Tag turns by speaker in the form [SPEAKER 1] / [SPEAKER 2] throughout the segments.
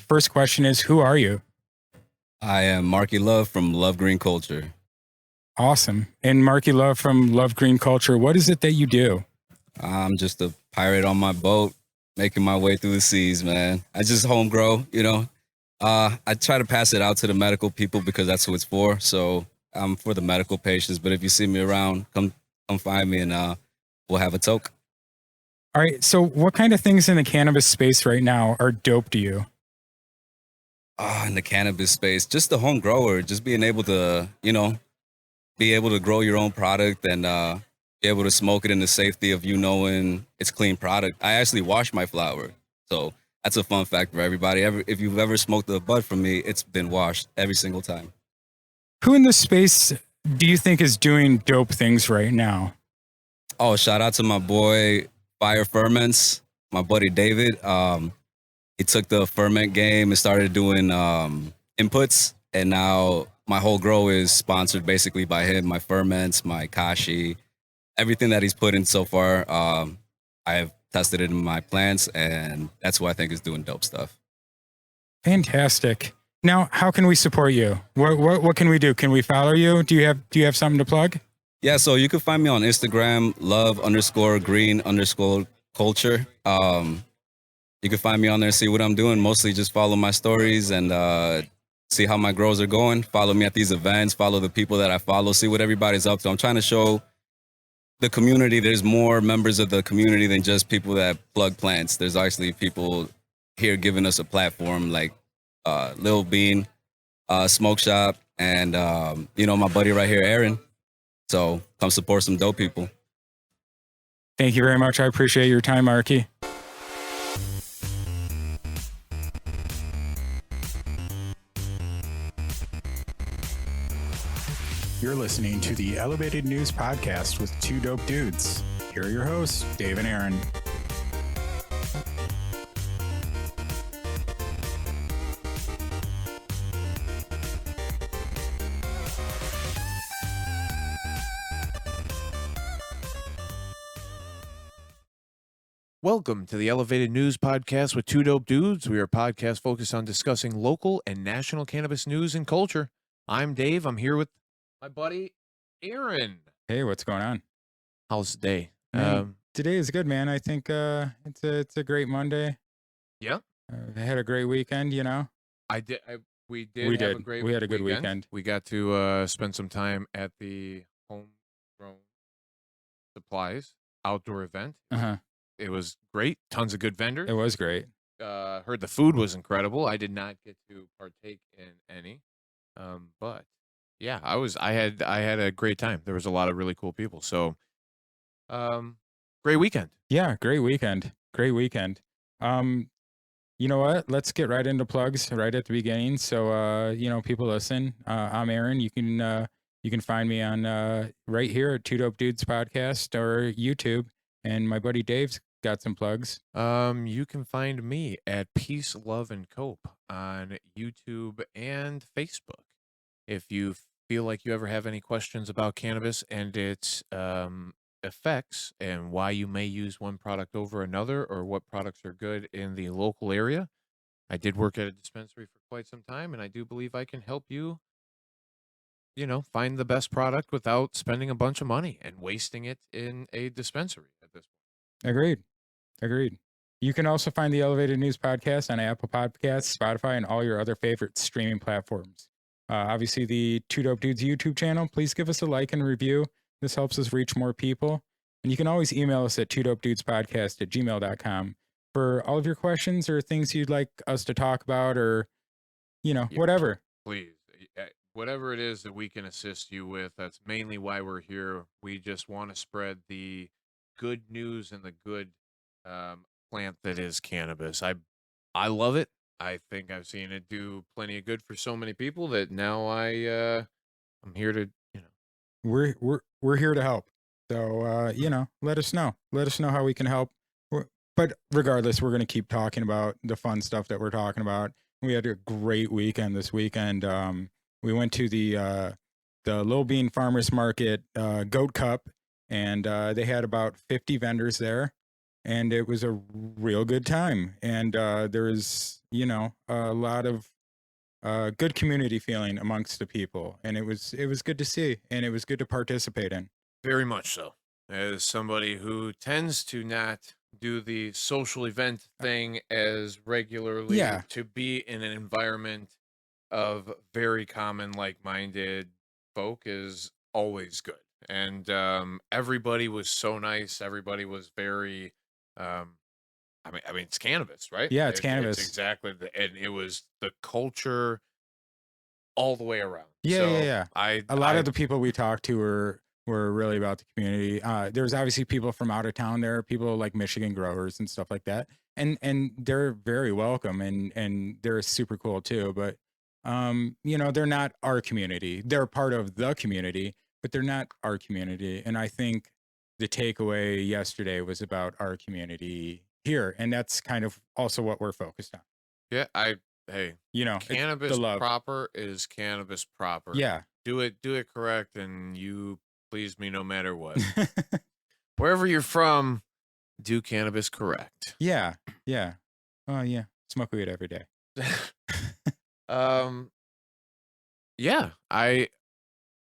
[SPEAKER 1] first question is, who are you?
[SPEAKER 2] I am Markie Love from Love Green Culture.
[SPEAKER 1] Awesome. And Markie Love from Love Green Culture, what is it that you do?
[SPEAKER 2] I'm just a pirate on my boat, making my way through the seas, man. I just home grow, I try to pass it out to the medical people because that's who it's for. So I'm for the medical patients. But if you see me around, come find me and we'll have a toke.
[SPEAKER 1] All right. So what kind of things in the cannabis space right now are dope to you?
[SPEAKER 2] In the cannabis space, just the home grower, just being able to, be able to grow your own product and be able to smoke it in the safety of you knowing it's clean product. I actually wash my flower. So that's a fun fact for everybody. If you've ever smoked a bud from me, it's been washed every single time.
[SPEAKER 1] Who in this space do you think is doing dope things right now?
[SPEAKER 2] Oh, shout out to my boy Fire Ferments, my buddy David. He took the ferment game and started doing inputs, and now my whole grow is sponsored basically by him. My ferments, my kashi, everything that he's put in so far, I have tested it in my plants, and that's what I think is doing dope stuff.
[SPEAKER 1] Fantastic. Now, how can we support you? What can we do? Can we follow you? Do you have something to plug?
[SPEAKER 2] Yeah, so you can find me on Instagram, love_green_culture. You can find me on there, see what I'm doing. Mostly just follow my stories and see how my grows are going. Follow me at these events, follow the people that I follow, see what everybody's up to. I'm trying to show the community there's more members of the community than just people that plug plants. There's actually people here giving us a platform like Lil Bean, Smoke Shop, and my buddy right here, Aaron. So come support some dope people.
[SPEAKER 1] Thank you very much. I appreciate your time, Markie. You're listening to the Elevated News Podcast with two dope dudes. Here are your hosts, Dave and Aaron.
[SPEAKER 3] Welcome to the Elevated News Podcast with two dope dudes. We are a podcast focused on discussing local and national cannabis news and culture. I'm Dave. I'm here with my buddy, Aaron.
[SPEAKER 1] Hey, what's going on?
[SPEAKER 3] How's the day?
[SPEAKER 1] Today is good, man. I think it's a great Monday.
[SPEAKER 3] Yeah.
[SPEAKER 1] I had a great weekend,
[SPEAKER 3] We
[SPEAKER 1] We
[SPEAKER 3] had
[SPEAKER 1] a good weekend.
[SPEAKER 3] We got to spend some time at the Homegrown Supplies outdoor event.
[SPEAKER 1] Uh-huh.
[SPEAKER 3] It was great. Tons of good vendors.
[SPEAKER 1] It was great.
[SPEAKER 3] Heard the food was incredible. I did not get to partake in any. But yeah, I had a great time. There was a lot of really cool people. So great weekend.
[SPEAKER 1] Yeah, great weekend. Great weekend. You know what? Let's get right into plugs right at the beginning. So people listen. I'm Aaron. You can find me on right here at Two Dope Dudes Podcast or YouTube. And my buddy Dave's got some plugs.
[SPEAKER 3] You can find me at Peace, Love, and Cope on YouTube and Facebook. If you feel like you ever have any questions about cannabis and its effects and why you may use one product over another or what products are good in the local area, I did work at a dispensary for quite some time, and I do believe I can help you, find the best product without spending a bunch of money and wasting it in a dispensary at this point.
[SPEAKER 1] Agreed. You can also find the Elevated News Podcast on Apple Podcasts, Spotify, and all your other favorite streaming platforms. Obviously, the Two Dope Dudes YouTube channel. Please give us a like and review. This helps us reach more people. And you can always email us at twodopedudespodcast@gmail.com for all of your questions or things you'd like us to talk about or, whatever.
[SPEAKER 3] Please. Whatever it is that we can assist you with, that's mainly why we're here. We just want to spread the good news and the good plant that is cannabis. I love it. I think I've seen it do plenty of good for so many people that now I'm here to,
[SPEAKER 1] We're here to help. So let us know. Let us know how we can help. But regardless, we're going to keep talking about the fun stuff that we're talking about. We had a great weekend this weekend. We went to the Lil Bean Farmers Market Goat Cup, and they had about 50 vendors there. and it was a real good time. And there was, you know, a lot of good community feeling amongst the people, and it was good to see, and it was good to participate in.
[SPEAKER 3] Very much so. As somebody who tends to not do the social event thing as regularly,
[SPEAKER 1] Yeah.
[SPEAKER 3] to be in an environment of very common, like-minded folk is always good. And everybody was so nice. Everybody was very, um, I mean, it's cannabis, right?
[SPEAKER 1] Yeah, it's
[SPEAKER 3] It's
[SPEAKER 1] cannabis.
[SPEAKER 3] exactly and it was the culture all the way around.
[SPEAKER 1] Yeah,
[SPEAKER 3] So
[SPEAKER 1] yeah. A lot of the people we talked to were really about the community. There's obviously people from out of town there, people like Michigan growers and stuff like that, and they're very welcome, and they're super cool too. But you know, they're not our community. They're part of the community, but they're not our community. And I think the takeaway yesterday was about our community here, and that's kind of also what we're focused on.
[SPEAKER 3] Yeah, hey,
[SPEAKER 1] You know, it's the
[SPEAKER 3] cannabis
[SPEAKER 1] love.
[SPEAKER 3] proper is cannabis proper.
[SPEAKER 1] Yeah.
[SPEAKER 3] Do it correct, and you please me no matter what. Wherever you're from, do cannabis correct.
[SPEAKER 1] Yeah. Yeah. Oh yeah. Smoke weed every day.
[SPEAKER 3] Yeah, I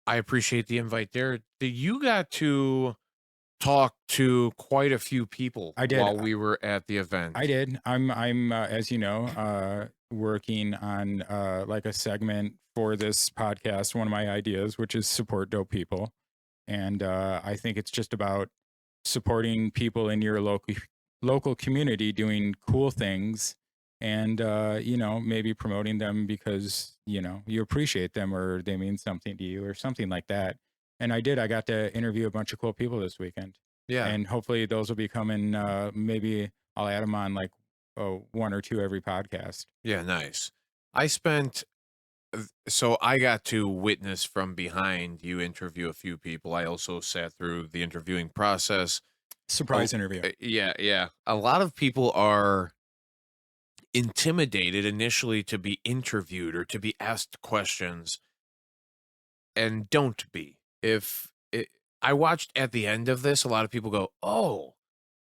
[SPEAKER 3] appreciate the invite there. You got to talk to quite a few people
[SPEAKER 1] I did.
[SPEAKER 3] while we were at the event.
[SPEAKER 1] I did. I'm as you know, working on like a segment for this podcast, one of my ideas, which is support dope people. And I think it's just about supporting people in your local community doing cool things, and you know, maybe promoting them because, you know, you appreciate them or they mean something to you or something like that. And I got to interview a bunch of cool people this weekend.
[SPEAKER 3] Yeah.
[SPEAKER 1] And hopefully those will be coming. Maybe I'll add them on like one or two every podcast.
[SPEAKER 3] Yeah, nice. So I got to witness from behind you interview a few people. I also sat through the interviewing process.
[SPEAKER 1] Surprise interview.
[SPEAKER 3] Yeah. A lot of people are intimidated initially to be interviewed or to be asked questions, and don't be. I watched at the end of this, a lot of people go, "Oh,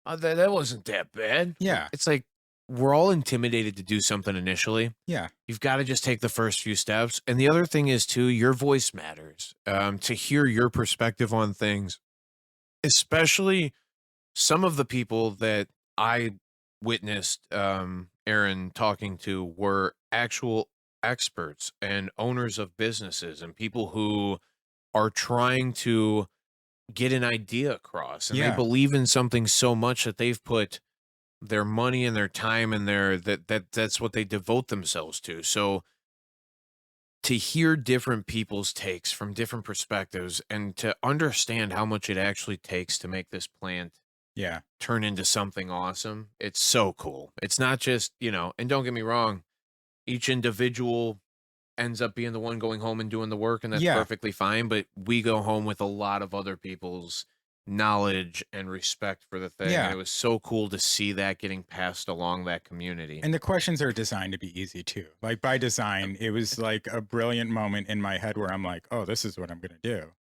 [SPEAKER 3] that wasn't that bad."
[SPEAKER 1] Yeah.
[SPEAKER 3] It's like, we're all intimidated to do something initially.
[SPEAKER 1] Yeah.
[SPEAKER 3] You've got to just take the first few steps. And the other thing is too, your voice matters. To hear your perspective on things, especially some of the people that I witnessed Aaron talking to were actual experts and owners of businesses and people who are trying to get an idea across, and they
[SPEAKER 1] Yeah.
[SPEAKER 3] believe in something so much that they've put their money and their time and that's what they devote themselves to. So to hear different people's takes from different perspectives and to understand how much it actually takes to make this plant
[SPEAKER 1] Yeah.
[SPEAKER 3] turn into something awesome, it's so cool. It's not just, you know, and don't get me wrong, each individual ends up being the one going home and doing the work, and that's
[SPEAKER 1] Yeah.
[SPEAKER 3] perfectly fine, but we go home with a lot of other people's knowledge and respect for the thing.
[SPEAKER 1] Yeah.
[SPEAKER 3] And it was so cool to see that getting passed along that community.
[SPEAKER 1] And the questions are designed to be easy too. Like by design, it was like a brilliant moment in my head where I'm like, oh, this is what I'm going to do.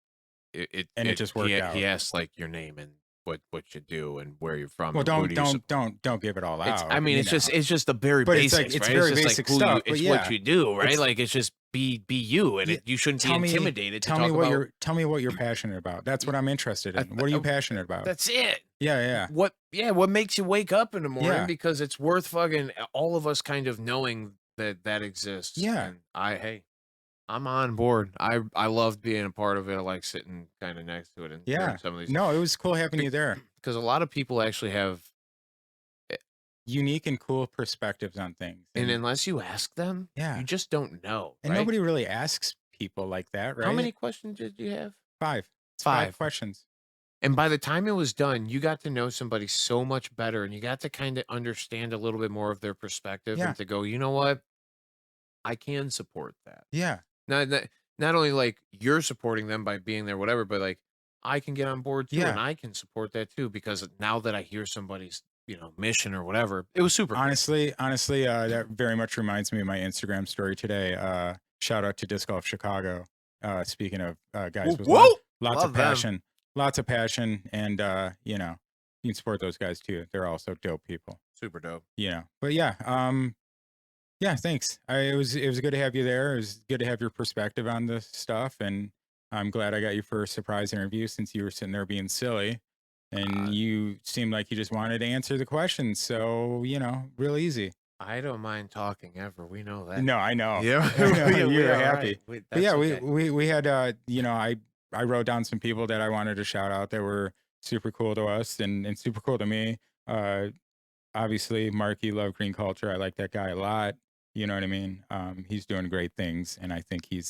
[SPEAKER 1] It just worked out.
[SPEAKER 3] He asked like your name and what you do and where you're from.
[SPEAKER 1] Well,
[SPEAKER 3] and
[SPEAKER 1] don't give it all out.
[SPEAKER 3] I mean, it's just the very
[SPEAKER 1] But it's
[SPEAKER 3] basics,
[SPEAKER 1] like, it's
[SPEAKER 3] right?
[SPEAKER 1] very
[SPEAKER 3] just
[SPEAKER 1] basic
[SPEAKER 3] like who
[SPEAKER 1] stuff,
[SPEAKER 3] you,
[SPEAKER 1] but
[SPEAKER 3] it's
[SPEAKER 1] yeah.
[SPEAKER 3] what you do, right?
[SPEAKER 1] It's-
[SPEAKER 3] Like, it's just be you, and
[SPEAKER 1] Yeah,
[SPEAKER 3] you shouldn't be
[SPEAKER 1] tell me-
[SPEAKER 3] intimidated to
[SPEAKER 1] Tell
[SPEAKER 3] talk
[SPEAKER 1] me what
[SPEAKER 3] about.
[SPEAKER 1] tell me what you're passionate about. That's what I'm interested in. What are you passionate about?
[SPEAKER 3] That's it.
[SPEAKER 1] Yeah.
[SPEAKER 3] What makes you wake up in the morning?
[SPEAKER 1] Yeah.
[SPEAKER 3] Because it's worth fucking all of us kind of knowing that exists.
[SPEAKER 1] Yeah.
[SPEAKER 3] And I'm on board. I loved being a part of it. I like sitting kind of next to it and
[SPEAKER 1] Yeah.
[SPEAKER 3] hearing some of these.
[SPEAKER 1] No, it was cool having you there.
[SPEAKER 3] Because a lot of people actually have,
[SPEAKER 1] Unique and cool perspectives on things.
[SPEAKER 3] and unless you ask them,
[SPEAKER 1] Yeah.
[SPEAKER 3] you just don't know.
[SPEAKER 1] And
[SPEAKER 3] right?
[SPEAKER 1] nobody really asks people like that, right?
[SPEAKER 3] How many questions did you have?
[SPEAKER 1] 5. It's
[SPEAKER 3] Five.
[SPEAKER 1] 5 questions.
[SPEAKER 3] And by the time it was done, you got to know somebody so much better, and you got to kind of understand a little bit more of their perspective,
[SPEAKER 1] Yeah.
[SPEAKER 3] and to go, you know what, I can support that.
[SPEAKER 1] Yeah.
[SPEAKER 3] Not only like you're supporting them by being there, whatever, but like I can get on board too,
[SPEAKER 1] Yeah.
[SPEAKER 3] and I can support that too, because now that I hear somebody's, mission or whatever, it was super.
[SPEAKER 1] Honestly, that very much reminds me of my Instagram story today. Shout out to Disc Golf Chicago. Speaking of guys with
[SPEAKER 3] Whoa!
[SPEAKER 1] lots
[SPEAKER 3] Love
[SPEAKER 1] of
[SPEAKER 3] them.
[SPEAKER 1] passion, and you can support those guys too. They're also dope people.
[SPEAKER 3] Super dope.
[SPEAKER 1] But yeah, yeah, thanks. It was good to have you there. It was good to have your perspective on this stuff, and I'm glad I got you for a surprise interview since you were sitting there being silly, and you seemed like you just wanted to answer the questions. So real easy.
[SPEAKER 3] I don't mind talking ever. We know that.
[SPEAKER 1] No, I know.
[SPEAKER 3] Yeah,
[SPEAKER 1] I know.
[SPEAKER 3] we
[SPEAKER 1] You were
[SPEAKER 3] are
[SPEAKER 1] happy.
[SPEAKER 3] right.
[SPEAKER 1] But yeah,
[SPEAKER 3] Okay.
[SPEAKER 1] we had I wrote down some people that I wanted to shout out that were super cool to us and super cool to me. Obviously Markie Love Green Culture. I like that guy a lot. You know what I mean? He's doing great things, and I think he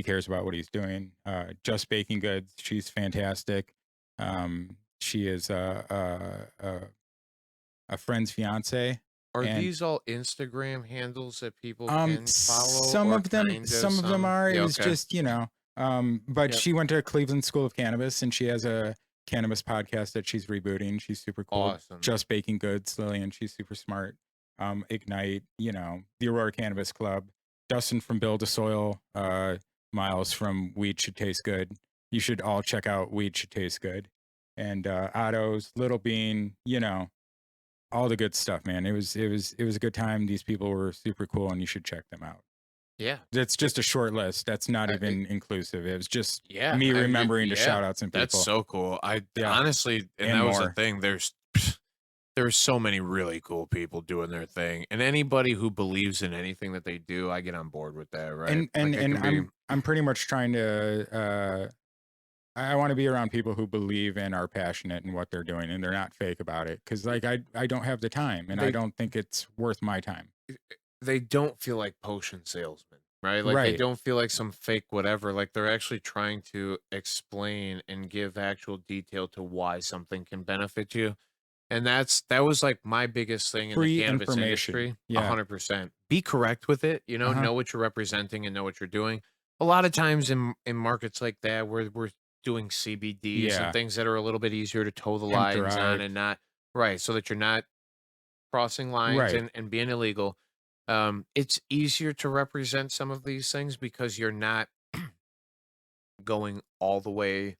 [SPEAKER 1] cares about what he's doing. Just Baking Goods, she's fantastic. She is a friend's fiance.
[SPEAKER 3] Are
[SPEAKER 1] And
[SPEAKER 3] these all Instagram handles that people can follow?
[SPEAKER 1] some
[SPEAKER 3] or
[SPEAKER 1] of them
[SPEAKER 3] kinda
[SPEAKER 1] some of them
[SPEAKER 3] some?
[SPEAKER 1] are. It
[SPEAKER 3] Yeah,
[SPEAKER 1] was
[SPEAKER 3] okay.
[SPEAKER 1] just but
[SPEAKER 3] Yep.
[SPEAKER 1] she went to Cleveland School of Cannabis, and she has a cannabis podcast that she's rebooting. She's super cool.
[SPEAKER 3] Awesome.
[SPEAKER 1] Just Baking Goods, Lillian, she's super smart. Ignite, the Aurora Cannabis Club, Dustin from Build a Soil, Miles from Weed Should Taste Good. You should all check out Weed Should Taste Good. And Otto's, Little Bean, all the good stuff, man. It was a good time. These people were super cool, and you should check them out.
[SPEAKER 3] Yeah.
[SPEAKER 1] That's just a short list. That's not
[SPEAKER 3] I-
[SPEAKER 1] even inclusive. It was just
[SPEAKER 3] Yeah.
[SPEAKER 1] me
[SPEAKER 3] I mean,
[SPEAKER 1] remembering to
[SPEAKER 3] yeah,
[SPEAKER 1] shout out some people.
[SPEAKER 3] That's so cool.
[SPEAKER 1] Yeah.
[SPEAKER 3] Honestly, and
[SPEAKER 1] And
[SPEAKER 3] that was the
[SPEAKER 1] more.
[SPEAKER 3] thing. There's so many really cool people doing their thing, and anybody who believes in anything that they do, I get on board with that, right?
[SPEAKER 1] And
[SPEAKER 3] Like, it can be-
[SPEAKER 1] I'm pretty much trying to I want to be around people who believe and are passionate in what they're doing, and they're not fake about it. Because I don't have the time, and I
[SPEAKER 3] They-
[SPEAKER 1] don't think it's worth my time.
[SPEAKER 3] they don't feel like potion salesmen, right? Like they
[SPEAKER 1] Right.
[SPEAKER 3] don't feel like some fake whatever. Like they're actually trying to explain and give actual detail to why something can benefit you. And that was like my biggest thing in
[SPEAKER 1] Free
[SPEAKER 3] the cannabis
[SPEAKER 1] information.
[SPEAKER 3] industry.
[SPEAKER 1] Yeah.
[SPEAKER 3] 100%. Be correct with it,
[SPEAKER 1] Uh-huh.
[SPEAKER 3] know what you're representing and know what you're doing. A lot of times in markets like that where we're doing CBDs
[SPEAKER 1] Yeah.
[SPEAKER 3] and things that are a little bit easier to toe the
[SPEAKER 1] Hemp
[SPEAKER 3] lines on
[SPEAKER 1] derived.
[SPEAKER 3] and not right, so that you're not crossing lines
[SPEAKER 1] Right.
[SPEAKER 3] and being illegal. It's easier to represent some of these things because you're not going all the way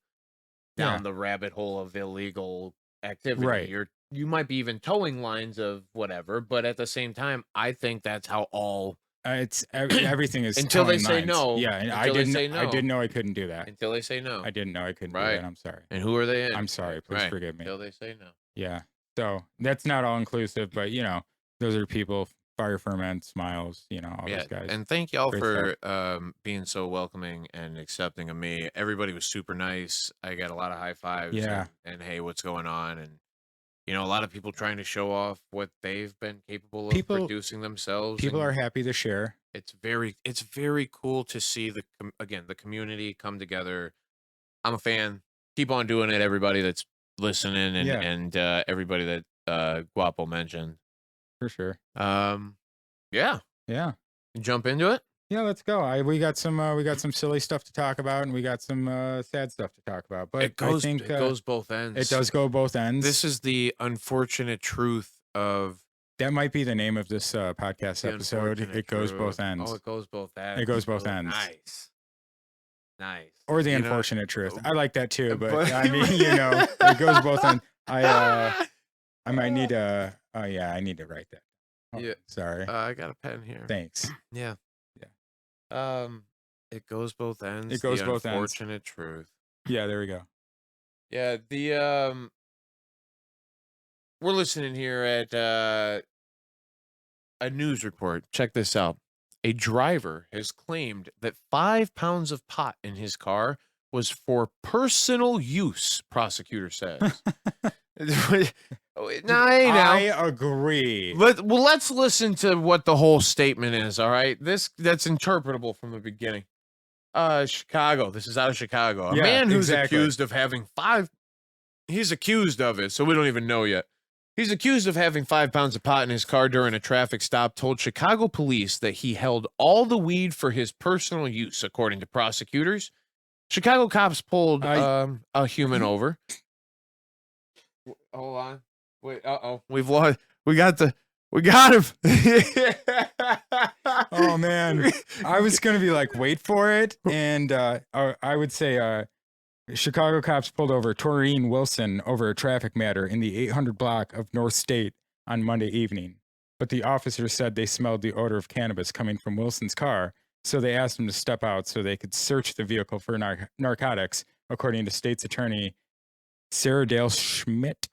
[SPEAKER 3] down
[SPEAKER 1] Yeah.
[SPEAKER 3] the rabbit hole of illegal activity.
[SPEAKER 1] Right.
[SPEAKER 3] You might be even towing lines of whatever, but at the same time, I think that's how all
[SPEAKER 1] It's everything is
[SPEAKER 3] Until they
[SPEAKER 1] towing
[SPEAKER 3] say
[SPEAKER 1] lines.
[SPEAKER 3] no.
[SPEAKER 1] Yeah, and I
[SPEAKER 3] Until they
[SPEAKER 1] didn't.
[SPEAKER 3] say
[SPEAKER 1] I
[SPEAKER 3] no.
[SPEAKER 1] didn't know I couldn't do that.
[SPEAKER 3] until they say no.
[SPEAKER 1] I didn't know I couldn't do
[SPEAKER 3] Right.
[SPEAKER 1] that. I'm sorry.
[SPEAKER 3] And who are they in?
[SPEAKER 1] I'm sorry. Please
[SPEAKER 3] Right.
[SPEAKER 1] forgive me.
[SPEAKER 3] Until they say no.
[SPEAKER 1] Yeah. So that's not all inclusive, but those are people. Fire Ferment, Smiles, all
[SPEAKER 3] Yeah,
[SPEAKER 1] those guys.
[SPEAKER 3] and thank y'all
[SPEAKER 1] Great
[SPEAKER 3] for being so welcoming and accepting of me. Everybody was super nice. I got a lot of high fives.
[SPEAKER 1] Yeah.
[SPEAKER 3] And hey, what's going on? And a lot of people trying to show off what they've been capable of
[SPEAKER 1] People-
[SPEAKER 3] producing themselves.
[SPEAKER 1] People
[SPEAKER 3] and
[SPEAKER 1] are happy to share.
[SPEAKER 3] It's very cool to see the community come together. I'm a fan. Keep on doing it, everybody that's listening and
[SPEAKER 1] Yeah.
[SPEAKER 3] and everybody that Guapo mentioned.
[SPEAKER 1] For sure.
[SPEAKER 3] Yeah,
[SPEAKER 1] Yeah.
[SPEAKER 3] jump into it.
[SPEAKER 1] Yeah, let's go. We got some silly stuff to talk about, and we got some sad stuff to talk about. But
[SPEAKER 3] It goes
[SPEAKER 1] I think
[SPEAKER 3] it goes both ends.
[SPEAKER 1] it does go both ends.
[SPEAKER 3] This is the unfortunate truth of
[SPEAKER 1] That might be the name of this podcast
[SPEAKER 3] the
[SPEAKER 1] episode.
[SPEAKER 3] unfortunate
[SPEAKER 1] It goes
[SPEAKER 3] truth.
[SPEAKER 1] both ends.
[SPEAKER 3] Oh, it goes both ends.
[SPEAKER 1] It goes both
[SPEAKER 3] Oh,
[SPEAKER 1] ends.
[SPEAKER 3] Nice.
[SPEAKER 1] Or the
[SPEAKER 3] You know,
[SPEAKER 1] unfortunate truth. I like that too, but
[SPEAKER 3] but-
[SPEAKER 1] I mean, it goes both ends. I might need to. Oh yeah, I need to write that. Oh,
[SPEAKER 3] Yeah.
[SPEAKER 1] Sorry.
[SPEAKER 3] I got a pen here.
[SPEAKER 1] Thanks.
[SPEAKER 3] Yeah.
[SPEAKER 1] Yeah.
[SPEAKER 3] It goes both ends.
[SPEAKER 1] It goes
[SPEAKER 3] the
[SPEAKER 1] both ends.
[SPEAKER 3] unfortunate truth.
[SPEAKER 1] Yeah, there we go.
[SPEAKER 3] Yeah, we're listening here at a news report. Check this out. A driver has claimed that 5 pounds of pot in his car was for personal use, prosecutor says. Now, hey, now.
[SPEAKER 1] I agree.
[SPEAKER 3] Let's listen to what the whole statement is, all right? That's interpretable from the beginning. Chicago. This is out of Chicago. A
[SPEAKER 1] Yeah,
[SPEAKER 3] man who's
[SPEAKER 1] exactly.
[SPEAKER 3] accused of having he's accused of it, so we don't even know yet. He's accused of having 5 pounds of pot in his car during a traffic stop, told Chicago police that he held all the weed for his personal use, according to prosecutors. Chicago cops pulled a human over. Hold on. Wait, we got him.
[SPEAKER 1] Oh man, I was gonna be like, wait for it, and I would say, Chicago cops pulled over Taurine Wilson over a traffic matter in the 800 block of North State on Monday evening. But the officers said they smelled the odor of cannabis coming from Wilson's car, so they asked him to step out so they could search the vehicle for narcotics, according to state's attorney Sarah Dale Schmidt.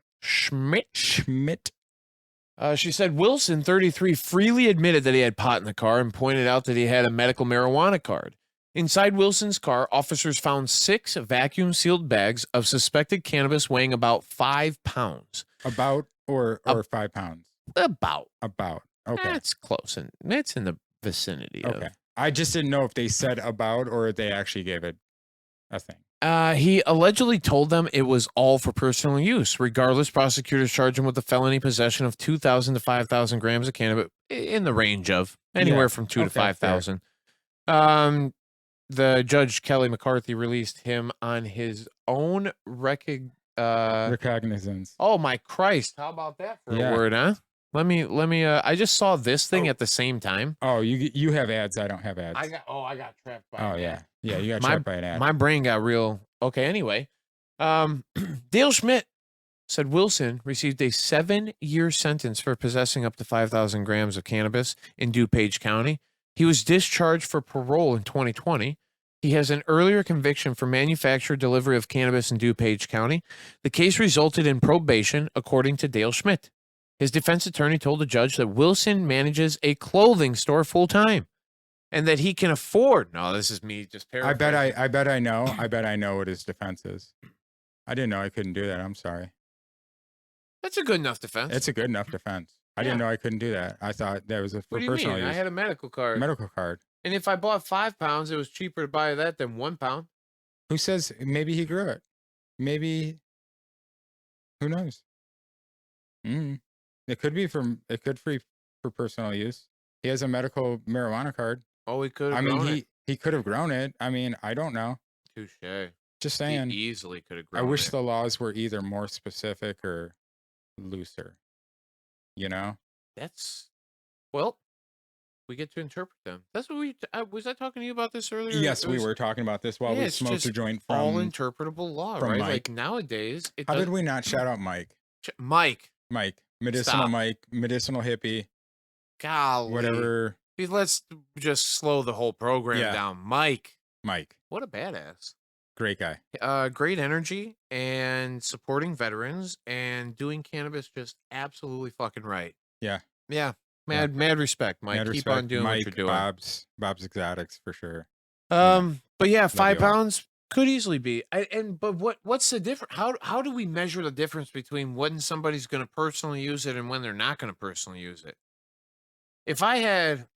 [SPEAKER 3] She said Wilson, 33, freely admitted that he had pot in the car and pointed out that he had a medical marijuana card. Inside Wilson's car, officers found 6 vacuum-sealed bags of suspected cannabis weighing about 5 pounds.
[SPEAKER 1] About or 5 pounds?
[SPEAKER 3] About.
[SPEAKER 1] Okay.
[SPEAKER 3] That's close. And it's in the vicinity of.
[SPEAKER 1] Okay. I just didn't know if they said about or they actually gave it a thing.
[SPEAKER 3] He allegedly told them it was all for personal use. Regardless, prosecutors charged him with the felony possession of 2,000 to 5,000 grams of cannabis, in the range of anywhere from 2 to 5,000. The judge, Kelly McCarthy, released him on his own
[SPEAKER 1] recognizance.
[SPEAKER 3] Oh my Christ! How about that for a word, huh? Let me. I just saw this thing at the same time.
[SPEAKER 1] Oh, you have ads. I don't have ads.
[SPEAKER 3] I got trapped by.
[SPEAKER 1] Oh yeah, you got trapped by an ad.
[SPEAKER 3] My brain got real. Okay, anyway, Dale Schmidt said Wilson received a 7-year sentence for possessing up to 5,000 grams of cannabis in DuPage County. He was discharged for parole in 2020. He has an earlier conviction for manufacture delivery of cannabis in DuPage County. The case resulted in probation, according to Dale Schmidt. His defense attorney told the judge that Wilson manages a clothing store full-time and that he can afford. No, this is me just paraphrasing.
[SPEAKER 1] I bet I know what his defense is. I didn't know I couldn't do that. I'm sorry.
[SPEAKER 3] That's a good enough defense.
[SPEAKER 1] It's a good enough defense. I didn't know I couldn't do that. I thought that was for personal use.
[SPEAKER 3] I had a medical card.
[SPEAKER 1] Medical card.
[SPEAKER 3] And if I bought 5 pounds, it was cheaper to buy that than 1 pound.
[SPEAKER 1] Who says maybe he grew it? Maybe. Who knows? It could be for personal use. He has a medical marijuana card.
[SPEAKER 3] Oh, he could have grown it.
[SPEAKER 1] He could have grown it. I mean, I don't know.
[SPEAKER 3] Touche.
[SPEAKER 1] Just saying.
[SPEAKER 3] He easily could have grown it.
[SPEAKER 1] I wish the laws were either more specific or looser. You know?
[SPEAKER 3] Well, we get to interpret them. That's what was I talking to you about this earlier?
[SPEAKER 1] Yes, we were talking about this while we smoked a joint from
[SPEAKER 3] all interpretable law, right?
[SPEAKER 1] Mike.
[SPEAKER 3] Like nowadays,
[SPEAKER 1] how did we not shout out Mike?
[SPEAKER 3] Mike,
[SPEAKER 1] medicinal
[SPEAKER 3] Stop.
[SPEAKER 1] Mike, medicinal hippie.
[SPEAKER 3] Golly,
[SPEAKER 1] whatever.
[SPEAKER 3] Let's just slow the whole program down. Mike, what a badass.
[SPEAKER 1] Great guy.
[SPEAKER 3] Great energy and supporting veterans and doing cannabis just absolutely fucking right.
[SPEAKER 1] Yeah.
[SPEAKER 3] Mad respect, Mike. Keep on doing what you're doing.
[SPEAKER 1] Bob's Exotics for sure.
[SPEAKER 3] But yeah, 5 pounds could easily be. But what's the difference? How do we measure the difference between when somebody's going to personally use it and when they're not going to personally use it? If I had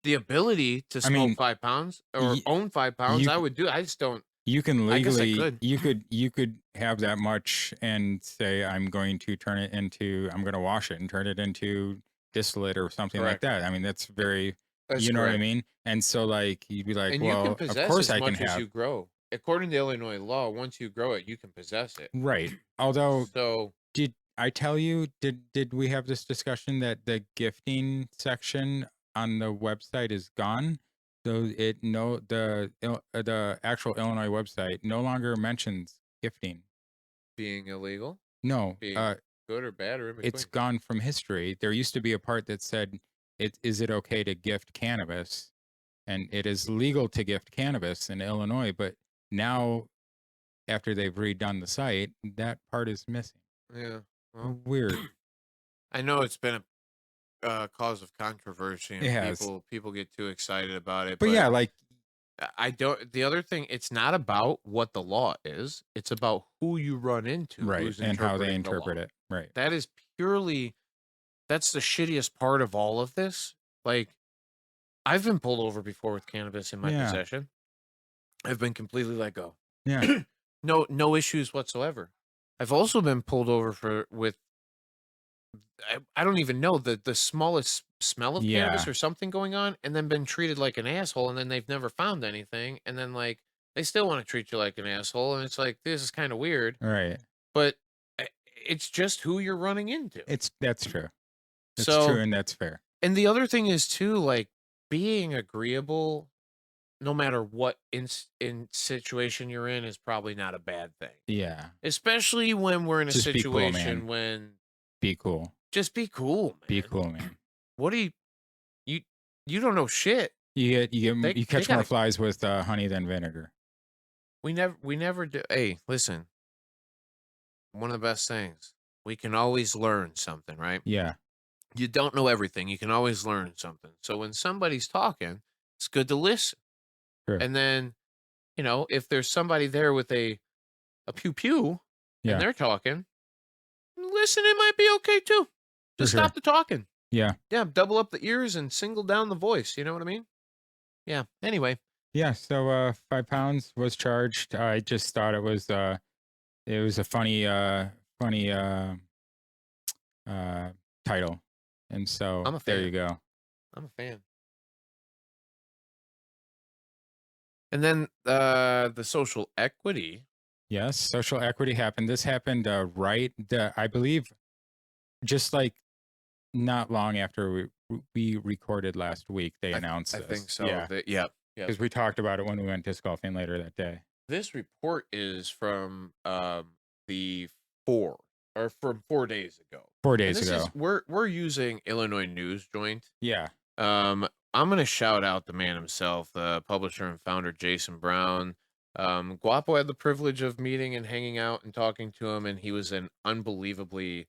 [SPEAKER 3] the ability to smoke 5 pounds or own 5 pounds, I would do it. I just don't.
[SPEAKER 1] You can legally, you could have that much and say, I'm going to wash it and turn it into distillate or something like that. I mean, that's very, you know what I mean? And so like, you'd be like, well, of course I can have.
[SPEAKER 3] As you grow. According to Illinois law, once you grow it, you can possess it.
[SPEAKER 1] Right. Although,
[SPEAKER 3] so
[SPEAKER 1] did I tell you, did we have this discussion that the gifting section on the website is gone? So the actual Illinois website no longer mentions gifting
[SPEAKER 3] being illegal.
[SPEAKER 1] No,
[SPEAKER 3] being good or bad or in between.
[SPEAKER 1] It's gone from history. There used to be a part that said, "Is it okay to gift cannabis?" And it is legal to gift cannabis in Illinois. But now, after they've redone the site, that part is missing.
[SPEAKER 3] Yeah, well,
[SPEAKER 1] weird.
[SPEAKER 3] I know it's been a cause of controversy and people get too excited about it.
[SPEAKER 1] But yeah, like
[SPEAKER 3] the other thing, it's not about what the law is, it's about who you run into,
[SPEAKER 1] right, and how they interpret it. Right.
[SPEAKER 3] That's the shittiest part of all of this. Like, I've been pulled over before with cannabis in my possession. I've been completely let go.
[SPEAKER 1] Yeah.
[SPEAKER 3] No issues whatsoever. I've also been pulled over with I don't even know, the smallest smell of cannabis or something going on, and then been treated like an asshole, and then they've never found anything, and then like they still want to treat you like an asshole, and it's like, this is kind of weird.
[SPEAKER 1] Right.
[SPEAKER 3] But it's just who you're running into.
[SPEAKER 1] That's true. It's true, and that's fair.
[SPEAKER 3] And the other thing is too, like, being agreeable no matter what in situation you're in, is probably not a bad thing.
[SPEAKER 1] Yeah.
[SPEAKER 3] Especially when we're in a
[SPEAKER 1] Just be cool, man.
[SPEAKER 3] situation when
[SPEAKER 1] Be cool.
[SPEAKER 3] just be cool, man.
[SPEAKER 1] Be cool, man.
[SPEAKER 3] What do you don't know shit.
[SPEAKER 1] You
[SPEAKER 3] They
[SPEAKER 1] catch more
[SPEAKER 3] gotta,
[SPEAKER 1] flies with honey than vinegar.
[SPEAKER 3] we never do. Hey, listen. One of the best things. We can always learn something, right?
[SPEAKER 1] Yeah.
[SPEAKER 3] You don't know everything. You can always learn something. So when somebody's talking, it's good to listen.
[SPEAKER 1] Sure.
[SPEAKER 3] And then, if there's somebody there with a pew pew
[SPEAKER 1] Yeah.
[SPEAKER 3] and they're talking, listening might be okay too. Just
[SPEAKER 1] For sure.
[SPEAKER 3] stop the talking.
[SPEAKER 1] Yeah.
[SPEAKER 3] Yeah, double up the ears and single down the voice. You know what I mean? Yeah. Anyway.
[SPEAKER 1] Yeah. So 5 pounds was charged. I just thought it was a funny title. And so
[SPEAKER 3] I'm a
[SPEAKER 1] there
[SPEAKER 3] fan.
[SPEAKER 1] you go.
[SPEAKER 3] I'm a fan. And then the social equity.
[SPEAKER 1] Yes, social equity happened. This happened I believe, just like not long after we recorded last week. They announced this.
[SPEAKER 3] I think so.
[SPEAKER 1] Yeah,
[SPEAKER 3] Yeah.
[SPEAKER 1] because we talked about it when we went disc golfing later that day.
[SPEAKER 3] This report is from from 4 days ago.
[SPEAKER 1] 4
[SPEAKER 3] And
[SPEAKER 1] days
[SPEAKER 3] this
[SPEAKER 1] ago.
[SPEAKER 3] is we're using Illinois News Joint.
[SPEAKER 1] Yeah.
[SPEAKER 3] I'm gonna shout out the man himself, the publisher and founder Jason Brown. Guapo had the privilege of meeting and hanging out and talking to him, and he was an unbelievably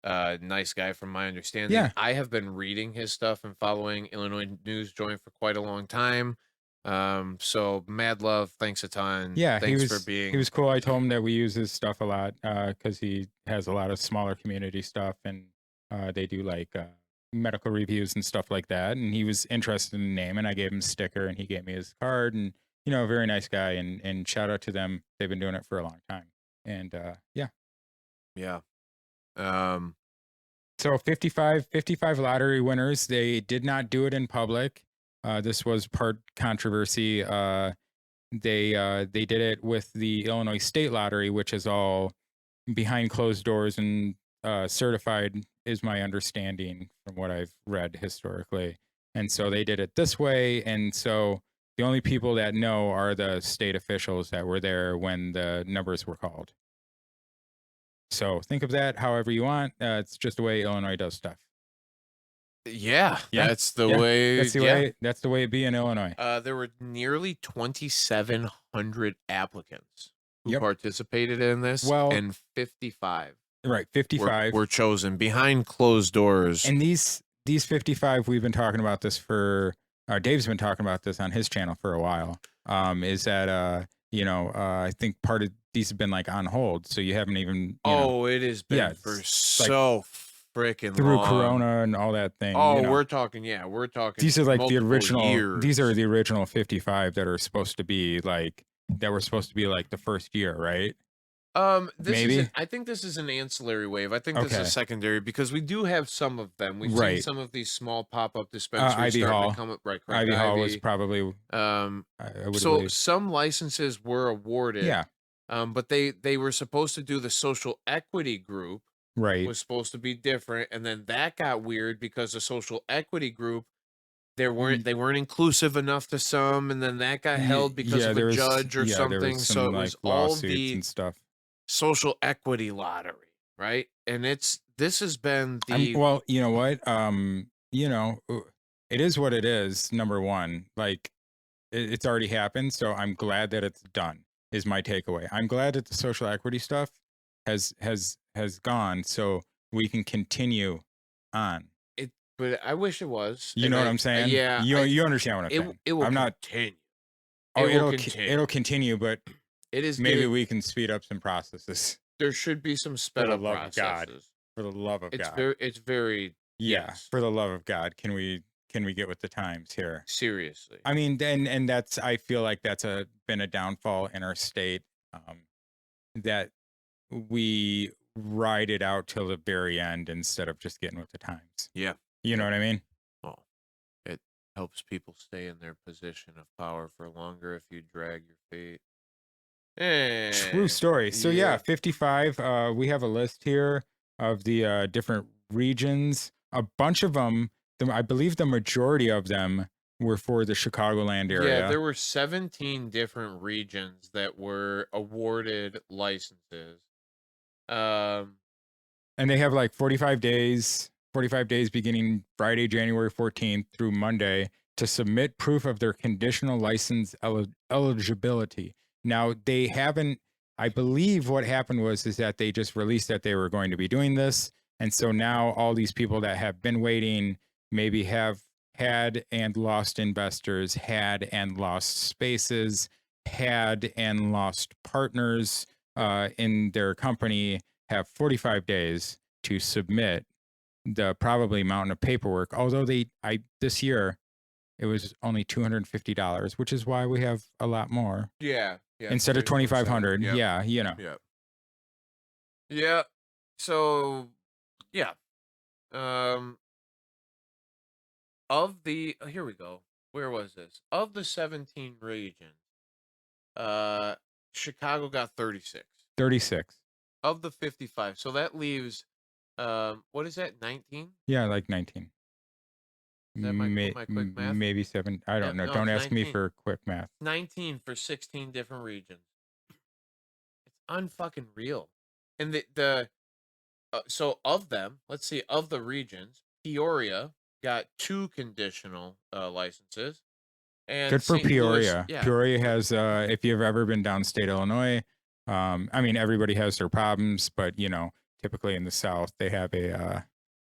[SPEAKER 3] nice guy from my understanding.
[SPEAKER 1] Yeah.
[SPEAKER 3] I have been reading his stuff and following Illinois News Joint for quite a long time. So mad love, thanks a ton.
[SPEAKER 1] Yeah,
[SPEAKER 3] Thanks for being.
[SPEAKER 1] he was cool. I told him that we use his stuff a lot because he has a lot of smaller community stuff, and they do like medical reviews and stuff like that. And he was interested in the name, and I gave him a sticker, and he gave me his card. And a very nice guy. And shout out to them. They've been doing it for a long time. And yeah.
[SPEAKER 3] Yeah.
[SPEAKER 1] So 55 lottery winners. They did not do it in public. This was part controversy. They did it with the Illinois State Lottery, which is all behind closed doors and certified, is my understanding from what I've read historically. And so they did it this way. And so the only people that know are the state officials that were there when the numbers were called. So think of that however you want. It's just the way Illinois does stuff.
[SPEAKER 3] Yeah,
[SPEAKER 1] Yeah.
[SPEAKER 3] that's the
[SPEAKER 1] Yeah.
[SPEAKER 3] way.
[SPEAKER 1] That's the way it be in Illinois.
[SPEAKER 3] There were nearly 2,700 applicants who
[SPEAKER 1] Yep.
[SPEAKER 3] participated in this,
[SPEAKER 1] Well-
[SPEAKER 3] and 55
[SPEAKER 1] Right, 55.
[SPEAKER 3] were chosen behind closed doors.
[SPEAKER 1] And these 55, we've been talking about this for. Dave's been talking about this on his channel for a while. Is that I think part of these have been like on hold, so you haven't even.
[SPEAKER 3] It has been
[SPEAKER 1] yeah,
[SPEAKER 3] for
[SPEAKER 1] it's
[SPEAKER 3] so freaking
[SPEAKER 1] through
[SPEAKER 3] long.
[SPEAKER 1] Corona and all that thing.
[SPEAKER 3] We're talking.
[SPEAKER 1] These are like the
[SPEAKER 3] multiple
[SPEAKER 1] original.
[SPEAKER 3] years.
[SPEAKER 1] These are the original 55 that are supposed to be like the first year, right? Maybe?
[SPEAKER 3] I think this is an ancillary wave. I think this
[SPEAKER 1] Okay.
[SPEAKER 3] is secondary because we do have some of them. We've seen
[SPEAKER 1] Right.
[SPEAKER 3] some of these small pop-up dispensaries
[SPEAKER 1] Ivy
[SPEAKER 3] starting
[SPEAKER 1] Hall.
[SPEAKER 3] to come up. Right, correct.
[SPEAKER 1] Ivy Hall was probably. I would
[SPEAKER 3] So
[SPEAKER 1] believe.
[SPEAKER 3] some licenses were awarded.
[SPEAKER 1] Yeah.
[SPEAKER 3] But they were supposed to do the social equity group
[SPEAKER 1] Right.
[SPEAKER 3] was supposed to be different, and then that got weird because the social equity group they weren't inclusive enough to some, and then that got held because of a judge or
[SPEAKER 1] there
[SPEAKER 3] something.
[SPEAKER 1] was
[SPEAKER 3] So
[SPEAKER 1] some,
[SPEAKER 3] it was
[SPEAKER 1] like,
[SPEAKER 3] all
[SPEAKER 1] lawsuits
[SPEAKER 3] the
[SPEAKER 1] and stuff.
[SPEAKER 3] social equity lottery, right? And this has been the
[SPEAKER 1] Well, you know what? It is what it is. Number one, like it's already happened, so I'm glad that it's done. Is my takeaway. I'm glad that the social equity stuff has gone, so we can continue on.
[SPEAKER 3] but I wish it was.
[SPEAKER 1] You
[SPEAKER 3] And
[SPEAKER 1] know what
[SPEAKER 3] I-
[SPEAKER 1] I'm saying?
[SPEAKER 3] Yeah,
[SPEAKER 1] You understand what I'm saying?
[SPEAKER 3] it will
[SPEAKER 1] I'm not.
[SPEAKER 3] continue.
[SPEAKER 1] Oh,
[SPEAKER 3] It will continue.
[SPEAKER 1] it'll continue, but
[SPEAKER 3] It is
[SPEAKER 1] maybe
[SPEAKER 3] getting-
[SPEAKER 1] we can speed up some processes.
[SPEAKER 3] there should be some sped
[SPEAKER 1] the
[SPEAKER 3] up
[SPEAKER 1] love of God.
[SPEAKER 3] processes.
[SPEAKER 1] For the love of
[SPEAKER 3] It's
[SPEAKER 1] God.
[SPEAKER 3] very
[SPEAKER 1] Yeah.
[SPEAKER 3] yes.
[SPEAKER 1] For the love of God, can we get with the times here?
[SPEAKER 3] Seriously.
[SPEAKER 1] I mean, and I feel like that's been a downfall in our state, that we ride it out till the very end instead of just getting with the times.
[SPEAKER 3] Yeah.
[SPEAKER 1] You know what I mean?
[SPEAKER 3] Well, it helps people stay in their position of power for longer if you drag your feet.
[SPEAKER 1] True story. So yeah, 55. We have a list here of the different regions. A bunch of them, I believe the majority of them were for the Chicagoland
[SPEAKER 3] Yeah,
[SPEAKER 1] area.
[SPEAKER 3] there were 17 different regions that were awarded licenses.
[SPEAKER 1] And they have like 45 days beginning Friday, January 14th through Monday to submit proof of their conditional license eligibility. Now, they haven't, I believe what happened is that they just released that they were going to be doing this. And so now all these people that have been waiting maybe have had and lost investors, had and lost spaces, had and lost partners in their company, have 45 days to submit the probably mountain of paperwork. Although this year it was only $250, which is why we have a lot more
[SPEAKER 3] Yeah.
[SPEAKER 1] instead of 2,500.
[SPEAKER 3] Yep.
[SPEAKER 1] Yeah,
[SPEAKER 3] Yep. Yeah. So, yeah. Here we go. Where was this? Of the 17 regions, Chicago got 36.
[SPEAKER 1] 36.
[SPEAKER 3] Of the 55. So that leaves, what is that, 19?
[SPEAKER 1] Yeah, like 19.
[SPEAKER 3] Is that my quick math?
[SPEAKER 1] Maybe 7. I don't know.
[SPEAKER 3] no,
[SPEAKER 1] Don't
[SPEAKER 3] it's
[SPEAKER 1] ask me
[SPEAKER 3] 19.
[SPEAKER 1] for quick math.
[SPEAKER 3] 19 for 16 different regions. It's unfucking real. And so of them, let's see, of the regions, Peoria got 2 conditional licenses. And
[SPEAKER 1] Good for
[SPEAKER 3] St. Louis-
[SPEAKER 1] Peoria.
[SPEAKER 3] yeah.
[SPEAKER 1] Peoria has, if you've ever been downstate Illinois, I mean, everybody has their problems, but typically in the South, they have a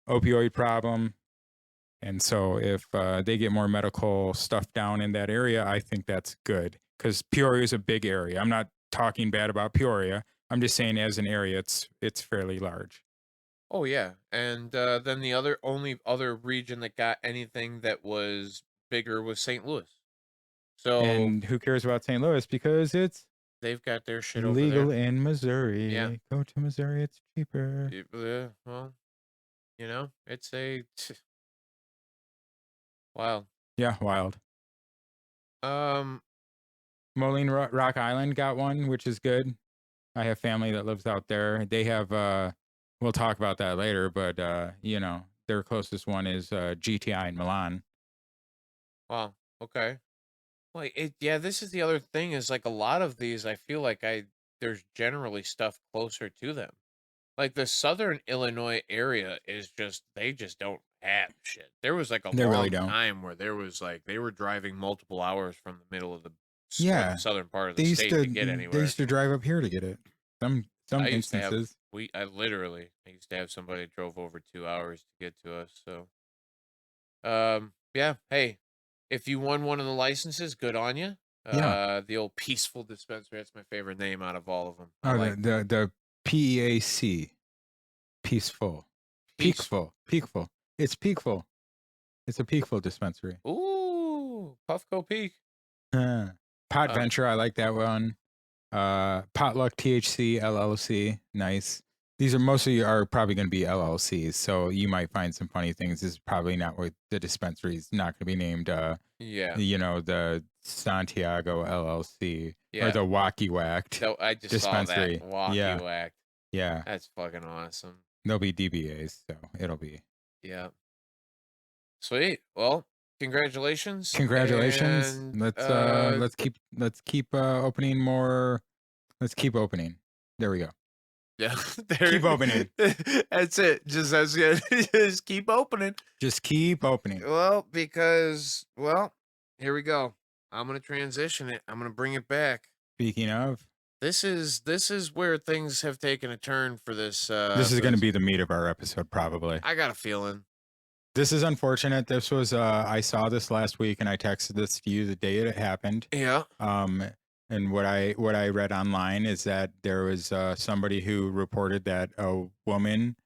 [SPEAKER 1] opioid problem. And so if they get more medical stuff down in that area, I think that's good, because Peoria is a big area. I'm not talking bad about Peoria. I'm just saying as an area, it's fairly large.
[SPEAKER 3] Oh yeah, and then the only other region that got anything that was bigger was St. Louis. So
[SPEAKER 1] And who cares about St. Louis, because it's
[SPEAKER 3] they've got their shit over
[SPEAKER 1] legal
[SPEAKER 3] there.
[SPEAKER 1] in Missouri.
[SPEAKER 3] Yeah.
[SPEAKER 1] Go to Missouri, it's cheaper.
[SPEAKER 3] Yeah, well, it's wild.
[SPEAKER 1] Yeah, wild. Moline Rock Island got one, which is good. I have family that lives out there. They have we'll talk about that later, but their closest one is GTI in Milan.
[SPEAKER 3] Wow. Okay. Like this is the other thing, is like a lot of these, I feel like there's generally stuff closer to them. Like the southern Illinois area is they just don't have shit. There was like a
[SPEAKER 1] They
[SPEAKER 3] long
[SPEAKER 1] really don't.
[SPEAKER 3] time where there was like they were driving multiple hours from the middle of the
[SPEAKER 1] Yeah.
[SPEAKER 3] southern part of
[SPEAKER 1] They
[SPEAKER 3] the
[SPEAKER 1] used
[SPEAKER 3] state
[SPEAKER 1] to
[SPEAKER 3] to get
[SPEAKER 1] they
[SPEAKER 3] anywhere.
[SPEAKER 1] used to drive up here to get it. Some
[SPEAKER 3] I used to have
[SPEAKER 1] instances.
[SPEAKER 3] I used to have somebody that drove over 2 hours to get to us. So, yeah. Hey, if you won one of the licenses, good on you.
[SPEAKER 1] Yeah.
[SPEAKER 3] The old Peaceful Dispensary. That's my favorite name out of all of them.
[SPEAKER 1] Oh, the PEAC. Peaceful. Peakful. It's Peakful. It's a Peakful dispensary.
[SPEAKER 3] Ooh, Puffco Peak.
[SPEAKER 1] Pot Venture, I like that one. Potluck THC LLC, nice. These are mostly probably going to be LLCs, so you might find some funny things. This is probably not what the dispensary is not going to be named.
[SPEAKER 3] Yeah.
[SPEAKER 1] The Santiago LLC
[SPEAKER 3] Yeah.
[SPEAKER 1] or the Wacky Whacked.
[SPEAKER 3] So I just
[SPEAKER 1] dispensary.
[SPEAKER 3] saw that. Walkie
[SPEAKER 1] Yeah.
[SPEAKER 3] Whacked.
[SPEAKER 1] Yeah,
[SPEAKER 3] That's fucking awesome.
[SPEAKER 1] they'll be DBAs, so it'll be.
[SPEAKER 3] Yeah. Sweet. Well, congratulations.
[SPEAKER 1] Congratulations.
[SPEAKER 3] And,
[SPEAKER 1] Let's keep opening more. Let's keep opening. There we go.
[SPEAKER 3] yeah.
[SPEAKER 1] Keep opening.
[SPEAKER 3] That's it. Just keep opening.
[SPEAKER 1] Just keep opening.
[SPEAKER 3] Well, because here we go. I'm gonna transition it. I'm gonna bring it back.
[SPEAKER 1] Speaking of,
[SPEAKER 3] This is where things have taken a turn for this.
[SPEAKER 1] this is going to be the meat of our episode, probably.
[SPEAKER 3] I got a feeling.
[SPEAKER 1] This is unfortunate. This was I saw this last week, and I texted this to you the day it happened.
[SPEAKER 3] Yeah.
[SPEAKER 1] And what I read online is that there was somebody who reported that a woman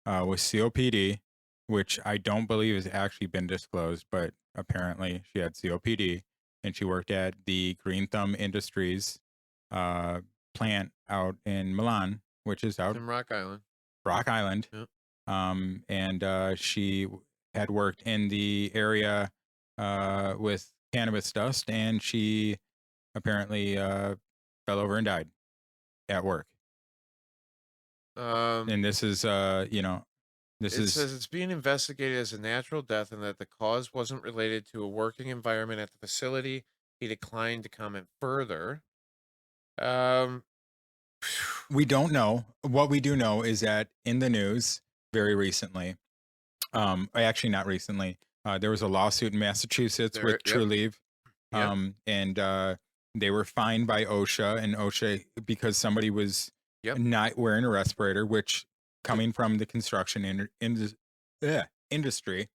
[SPEAKER 1] with COPD, which I don't believe has actually been disclosed, but apparently she had COPD, and she worked at the Green Thumb Industries plant out in Milan, which is out
[SPEAKER 3] in Rock Island.
[SPEAKER 1] Yep. And she had worked in the area with cannabis dust, and she apparently fell over and died at work. And this is This
[SPEAKER 3] It
[SPEAKER 1] is
[SPEAKER 3] says it's being investigated as a natural death and that the cause wasn't related to a working environment at the facility. He declined to comment further. Um,
[SPEAKER 1] we don't know. What we do know is that in the news very recently, actually not recently, there was a lawsuit in Massachusetts with
[SPEAKER 3] yep,
[SPEAKER 1] Trulieve,
[SPEAKER 3] yep,
[SPEAKER 1] and they were fined by OSHA, and OSHA because somebody was
[SPEAKER 3] yep.
[SPEAKER 1] not wearing a respirator, which coming from the construction industry,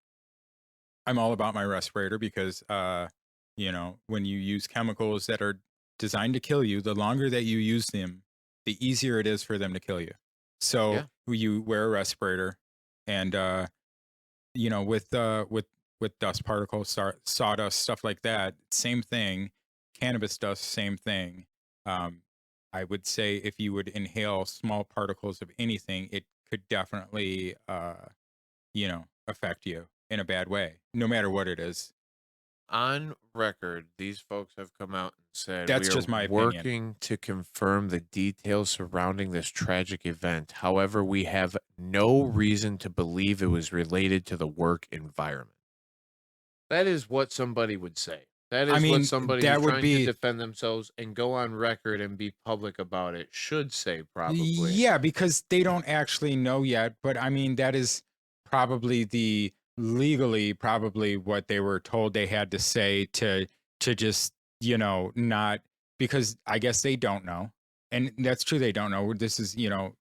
[SPEAKER 1] I'm all about my respirator because when you use chemicals that are designed to kill you, the longer that you use them, the easier it is for them to kill you. So
[SPEAKER 3] Yeah.
[SPEAKER 1] you wear a respirator, and with dust particles, sawdust, stuff like that, same thing. Cannabis dust, same thing. Um, I would say if you would inhale small particles of anything, it could definitely, affect you in a bad way, no matter what it is.
[SPEAKER 3] On record, these folks have come out and said
[SPEAKER 1] That's
[SPEAKER 3] we are
[SPEAKER 1] just my opinion.
[SPEAKER 3] working to confirm the details surrounding this tragic event. However, we have no reason to believe it was related to the work environment. That is what somebody would say. That
[SPEAKER 1] I
[SPEAKER 3] is what
[SPEAKER 1] mean,
[SPEAKER 3] somebody who's
[SPEAKER 1] that would
[SPEAKER 3] trying to
[SPEAKER 1] be,
[SPEAKER 3] defend themselves and go on record and be public about it should say, probably.
[SPEAKER 1] yeah, because they don't actually know yet. But I mean, that is probably legally probably what they were told they had to say to just, not, because I guess they don't know. And that's true, they don't know. This is,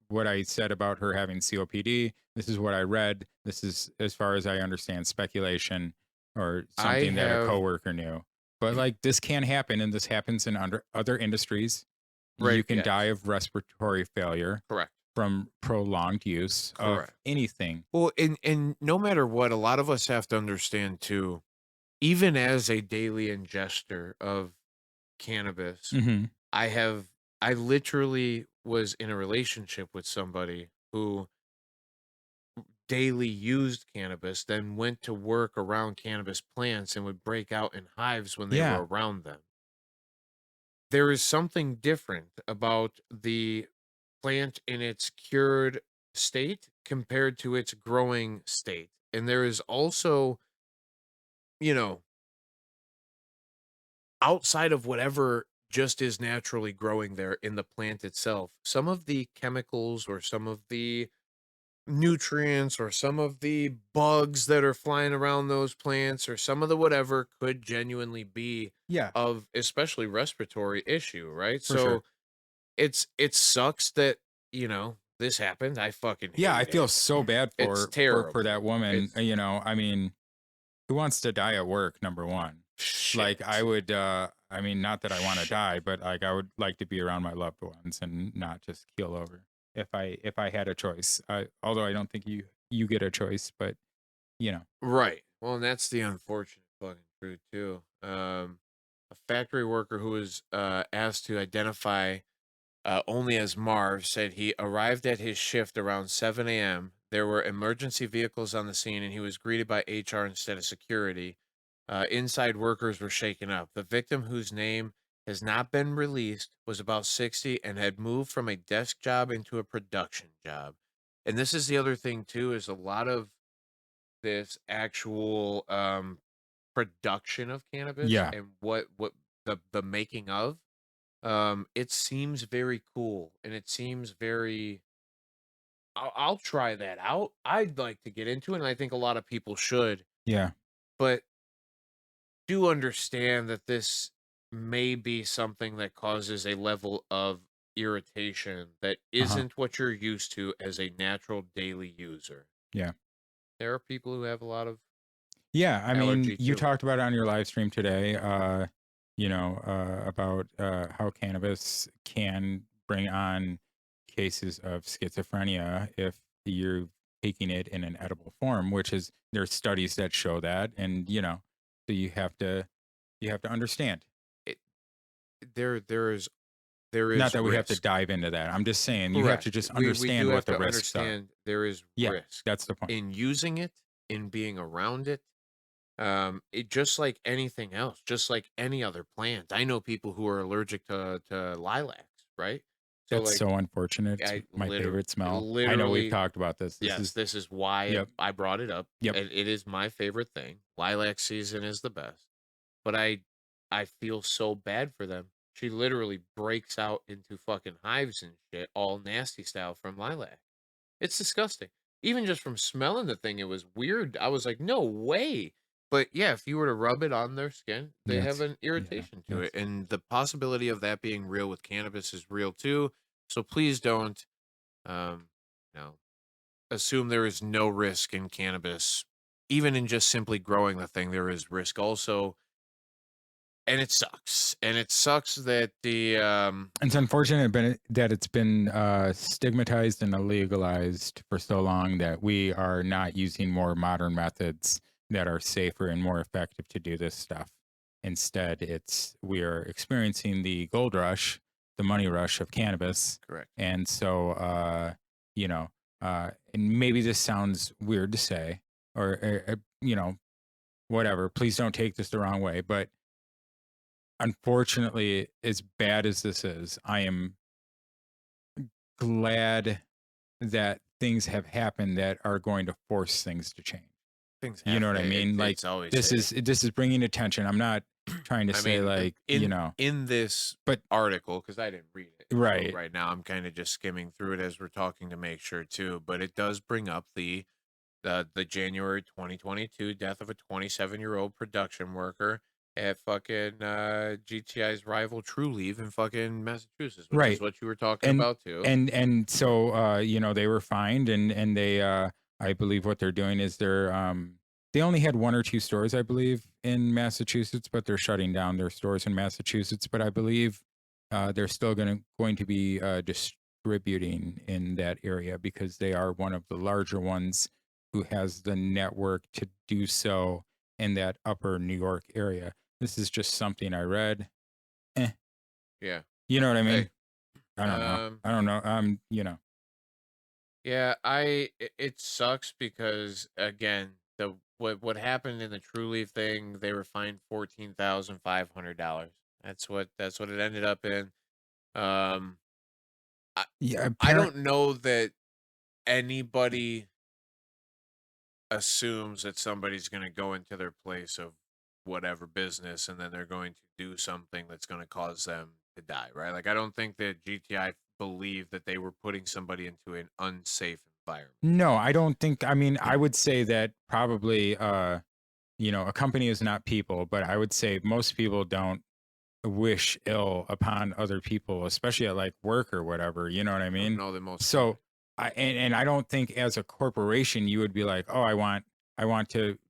[SPEAKER 1] what I said about her having COPD. This is what I read. This is, as far as I understand, speculation or
[SPEAKER 3] I
[SPEAKER 1] something that a
[SPEAKER 3] have
[SPEAKER 1] coworker knew. But like, this can happen, and this happens in other industries. You
[SPEAKER 3] right.
[SPEAKER 1] can die
[SPEAKER 3] Yes.
[SPEAKER 1] of respiratory failure
[SPEAKER 3] Correct.
[SPEAKER 1] from prolonged use of
[SPEAKER 3] Correct.
[SPEAKER 1] anything.
[SPEAKER 3] Well, and no matter what, a lot of us have to understand too, even as a daily ingester of cannabis,
[SPEAKER 1] Hmm.
[SPEAKER 3] I literally was in a relationship with somebody who daily used cannabis, then went to work around cannabis plants and would break out in hives when they
[SPEAKER 1] Yeah.
[SPEAKER 3] were around them. There is something different about the plant in its cured state compared to its growing state. And there is also, you know, outside of whatever just is naturally growing there in the plant itself, some of the chemicals or some of the nutrients or some of the bugs that are flying around those plants or some of the whatever could genuinely be
[SPEAKER 1] Yeah,
[SPEAKER 3] of especially respiratory issue, right?
[SPEAKER 1] for sure.
[SPEAKER 3] So it sucks that, this happened. I fucking
[SPEAKER 1] Yeah, I
[SPEAKER 3] hate
[SPEAKER 1] feel
[SPEAKER 3] it.
[SPEAKER 1] so bad
[SPEAKER 3] It's
[SPEAKER 1] for
[SPEAKER 3] terrible.
[SPEAKER 1] that woman.
[SPEAKER 3] It's
[SPEAKER 1] I mean, who wants to die at work, number one? Like, I
[SPEAKER 3] shit.
[SPEAKER 1] would, I mean, not that I want to die, but like, I would like to be around my loved ones and not just keel over if I had a choice. Although I don't think you get a choice, but you know.
[SPEAKER 3] Right. Well, and that's the unfortunate fucking truth too. A factory worker who was asked to identify only as Marv said he arrived at his shift around 7 a.m. There were emergency vehicles on the scene, and he was greeted by HR instead of security. Inside workers were shaken up. The victim, whose name has not been released, was about 60 and had moved from a desk job into a production job. And this is the other thing too, is a lot of this actual production of cannabis
[SPEAKER 1] Yeah.
[SPEAKER 3] and what the making of it seems very cool and it seems very I'll try that out. I'd like to get into it and I think a lot of people should,
[SPEAKER 1] Yeah.
[SPEAKER 3] but do understand that this may be something that causes a level of irritation that
[SPEAKER 1] Uh-huh.
[SPEAKER 3] isn't what you're used to as a natural daily user.
[SPEAKER 1] Yeah.
[SPEAKER 3] There are people who have a lot of
[SPEAKER 1] Yeah, I mean,
[SPEAKER 3] allergy
[SPEAKER 1] you
[SPEAKER 3] too.
[SPEAKER 1] talked about it on your live stream today, about how cannabis can bring on cases of schizophrenia if you're taking it in an edible form, which is there's studies that show that, and so you have to understand.
[SPEAKER 3] It, there
[SPEAKER 1] Not
[SPEAKER 3] is
[SPEAKER 1] that we have to
[SPEAKER 3] risk.
[SPEAKER 1] dive into that. I'm just saying you have to
[SPEAKER 3] Correct.
[SPEAKER 1] just
[SPEAKER 3] We do
[SPEAKER 1] understand what
[SPEAKER 3] have
[SPEAKER 1] the
[SPEAKER 3] to
[SPEAKER 1] risks are.
[SPEAKER 3] understand there is
[SPEAKER 1] Yeah,
[SPEAKER 3] risk
[SPEAKER 1] that's the point.
[SPEAKER 3] in using it, in being around it. It just like anything else, just like any other plant. I know people who are allergic to lilacs, right?
[SPEAKER 1] That's so unfortunate. It's my favorite smell. I know we've talked about this.
[SPEAKER 3] This is why I brought it up.
[SPEAKER 1] Yep.
[SPEAKER 3] And it is my favorite thing. Lilac season is the best. But I feel so bad for them. She literally breaks out into fucking hives and shit, all nasty style from lilac. It's disgusting. Even just from smelling the thing, it was weird. I was like, no way. But yeah, if you were to rub it on their skin, they have an irritation to it. And the possibility of that being real with cannabis is real too. So please don't assume there is no risk in cannabis. Even in just simply growing the thing, there is risk also. And it sucks. And it sucks that
[SPEAKER 1] it's unfortunate that it's been stigmatized and illegalized for so long that we are not using more modern methods that are safer and more effective to do this stuff. Instead, we are experiencing the gold rush, the money rush of cannabis.
[SPEAKER 3] Correct.
[SPEAKER 1] And so, and maybe this sounds weird to say, or whatever. Please don't take this the wrong way, but unfortunately, as bad as this is, I am glad that things have happened that are going to force things to change. You know what I mean? This is bringing attention. I'm not trying to say
[SPEAKER 3] in this article, because I didn't read it.
[SPEAKER 1] Right.
[SPEAKER 3] So right now, I'm kind of just skimming through it as we're talking to make sure too. But it does bring up the January 2022 death of a 27-year-old production worker at fucking GTI's rival Trulieve in fucking Massachusetts, which is what you were talking about too.
[SPEAKER 1] And so they were fined and they I believe what they're doing is they only had 1 or 2 stores, I believe, in Massachusetts, but they're shutting down their stores in Massachusetts. But I believe they're still going to be distributing in that area because they are one of the larger ones who has the network to do so in that upper New York area. This is just something I read.
[SPEAKER 3] Yeah.
[SPEAKER 1] You know what I mean?
[SPEAKER 3] Hey,
[SPEAKER 1] I don't know.
[SPEAKER 3] Yeah, it sucks because again, what happened in the Trulieve thing, they were fined $14,500. That's what it ended up in. I don't know that anybody assumes that somebody's going to go into their place of whatever business and then they're going to do something that's going to cause them to die, right? Like I don't think that GTI believed that they were putting somebody into an unsafe environment.
[SPEAKER 1] No, I don't think. I mean, I would say that probably a company is not people, but I would say most people don't wish ill upon other people, especially at like work or whatever. You know what I mean?
[SPEAKER 3] No, the most.
[SPEAKER 1] So and I don't think as a corporation you would be like, oh, I want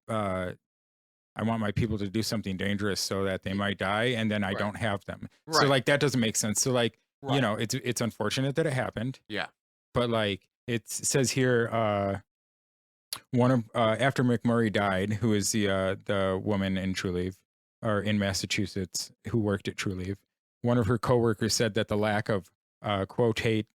[SPEAKER 1] my people to do something dangerous so that they might die, and then I don't have them. Right. So like that doesn't make sense. So like it's unfortunate that it happened.
[SPEAKER 3] Yeah.
[SPEAKER 1] But like it says here, after McMurray died, who is the woman in Trulieve or in Massachusetts who worked at Trulieve, one of her coworkers said that the lack of quotation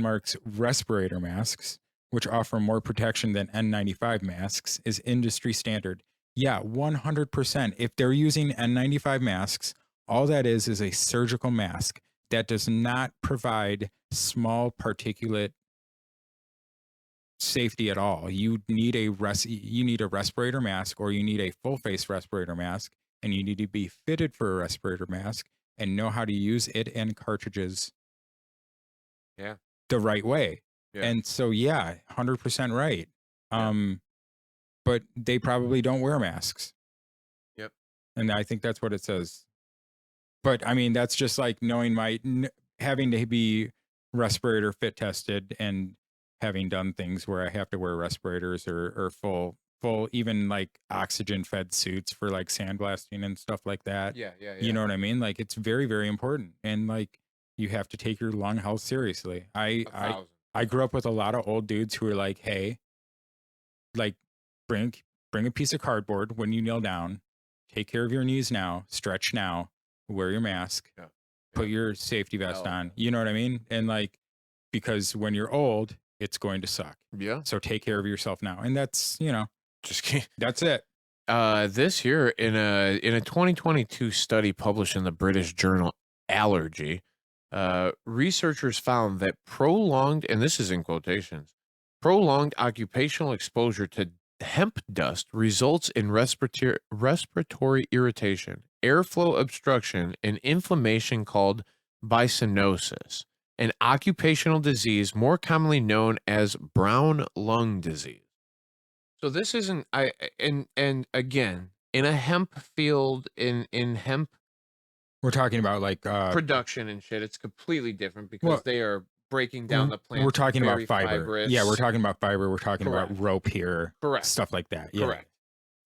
[SPEAKER 1] marks respirator masks, which offer more protection than N95 masks, is industry standard. Yeah, 100%. If they're using N95 masks, all that is a surgical mask that does not provide small particulate safety at all. You need a respirator mask, or you need a full face respirator mask, and you need to be fitted for a respirator mask and know how to use it and cartridges the right way. Yeah. And so 100% right. But they probably don't wear masks.
[SPEAKER 3] Yep.
[SPEAKER 1] And I think that's what it says. But I mean, that's just like knowing having to be respirator fit tested and having done things where I have to wear respirators or full even like oxygen fed suits for like sandblasting and stuff like that.
[SPEAKER 3] Yeah.
[SPEAKER 1] You know what I mean? Like it's very, very important. And like you have to take your lung health seriously. I grew up with a lot of old dudes who were like, hey, like bring a piece of cardboard when you kneel down, take care of your knees now, stretch now, wear your mask, put your safety vest on. You know what I mean? And like, because when you're old, it's going to suck.
[SPEAKER 3] Yeah. So
[SPEAKER 1] take care of yourself now. And that's, that's it.
[SPEAKER 3] This year in a 2022 study published in the British journal Allergy, researchers found that prolonged, and this is in quotations, prolonged occupational exposure to hemp dust results in respiratory irritation, airflow obstruction, and inflammation called bisonosis, an occupational disease more commonly known as brown lung disease. So this isn't and again, in a hemp field, in hemp
[SPEAKER 1] We're talking about like
[SPEAKER 3] production and shit, it's completely different because
[SPEAKER 1] well,
[SPEAKER 3] they are breaking down the plant.
[SPEAKER 1] we're talking about
[SPEAKER 3] very
[SPEAKER 1] fiber.
[SPEAKER 3] fibrous.
[SPEAKER 1] Yeah, we're talking about fiber. We're talking
[SPEAKER 3] Correct.
[SPEAKER 1] about rope here,
[SPEAKER 3] Correct.
[SPEAKER 1] stuff like that. Yeah.
[SPEAKER 3] Correct.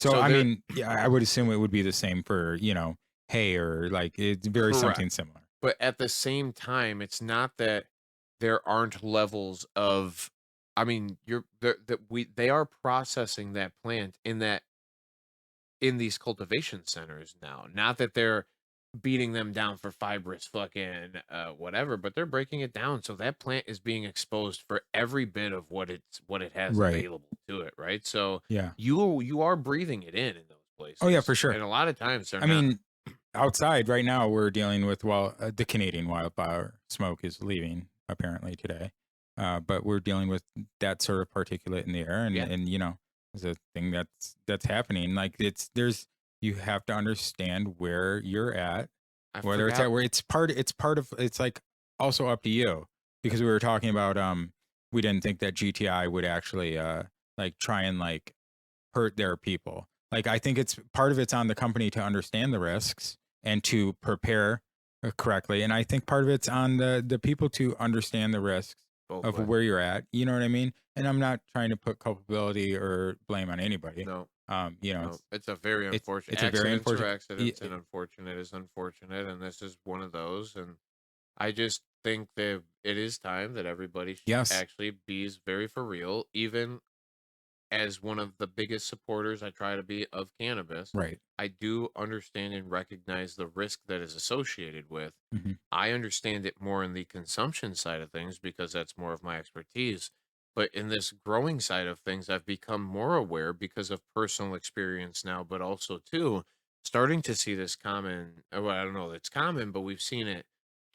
[SPEAKER 1] So,
[SPEAKER 3] So
[SPEAKER 1] I
[SPEAKER 3] there-
[SPEAKER 1] mean, yeah, I would assume it would be the same for, you know, hay or like it's very
[SPEAKER 3] Correct.
[SPEAKER 1] something similar.
[SPEAKER 3] But at the same time, it's not that there aren't levels of, I mean, they are processing that plant in these cultivation centers now. Not that they're beating them down for fibrous fucking whatever, but they're breaking it down. So that plant is being exposed for every bit of what it has
[SPEAKER 1] Right.
[SPEAKER 3] available to it, right? So
[SPEAKER 1] Yeah.
[SPEAKER 3] you are breathing it in those places.
[SPEAKER 1] Oh, yeah, for sure.
[SPEAKER 3] And a lot of times they're
[SPEAKER 1] I
[SPEAKER 3] not.
[SPEAKER 1] mean, outside right now, we're dealing with, the Canadian wildfire smoke is leaving apparently today. But we're dealing with that sort of particulate in the air. And,
[SPEAKER 3] Yeah.
[SPEAKER 1] and you know, it's a thing that's happening. Like you have to understand where you're at,
[SPEAKER 3] I
[SPEAKER 1] whether it's
[SPEAKER 3] forgot-
[SPEAKER 1] at where it's part of, it's like also up to you, because we were talking about, we didn't think that GTI would actually, like try and like hurt their people. Like, I think it's part of it's on the company to understand the risks and to prepare correctly. And I think part of it's on the people to understand the risks
[SPEAKER 3] both
[SPEAKER 1] of
[SPEAKER 3] ways.
[SPEAKER 1] where you're at. You know what I mean? And I'm not trying to put culpability or blame on anybody.
[SPEAKER 3] No,
[SPEAKER 1] You know,
[SPEAKER 3] no, it's a very
[SPEAKER 1] it's-
[SPEAKER 3] unfortunate.
[SPEAKER 1] it's a very
[SPEAKER 3] Accidents are
[SPEAKER 1] unfortunate-
[SPEAKER 3] accidents, and unfortunate is unfortunate, and this is one of those. And I just think that it is time that everybody should
[SPEAKER 1] Yes.
[SPEAKER 3] actually be very for real. Even as one of the biggest supporters I try to be of cannabis,
[SPEAKER 1] right.
[SPEAKER 3] I do understand and recognize the risk that is associated with.
[SPEAKER 1] Mhm.
[SPEAKER 3] I understand it more in the consumption side of things because that's more of my expertise. But in this growing side of things, I've become more aware because of personal experience now, but also too starting to see this common. Well, I don't know, it's common, but we've seen it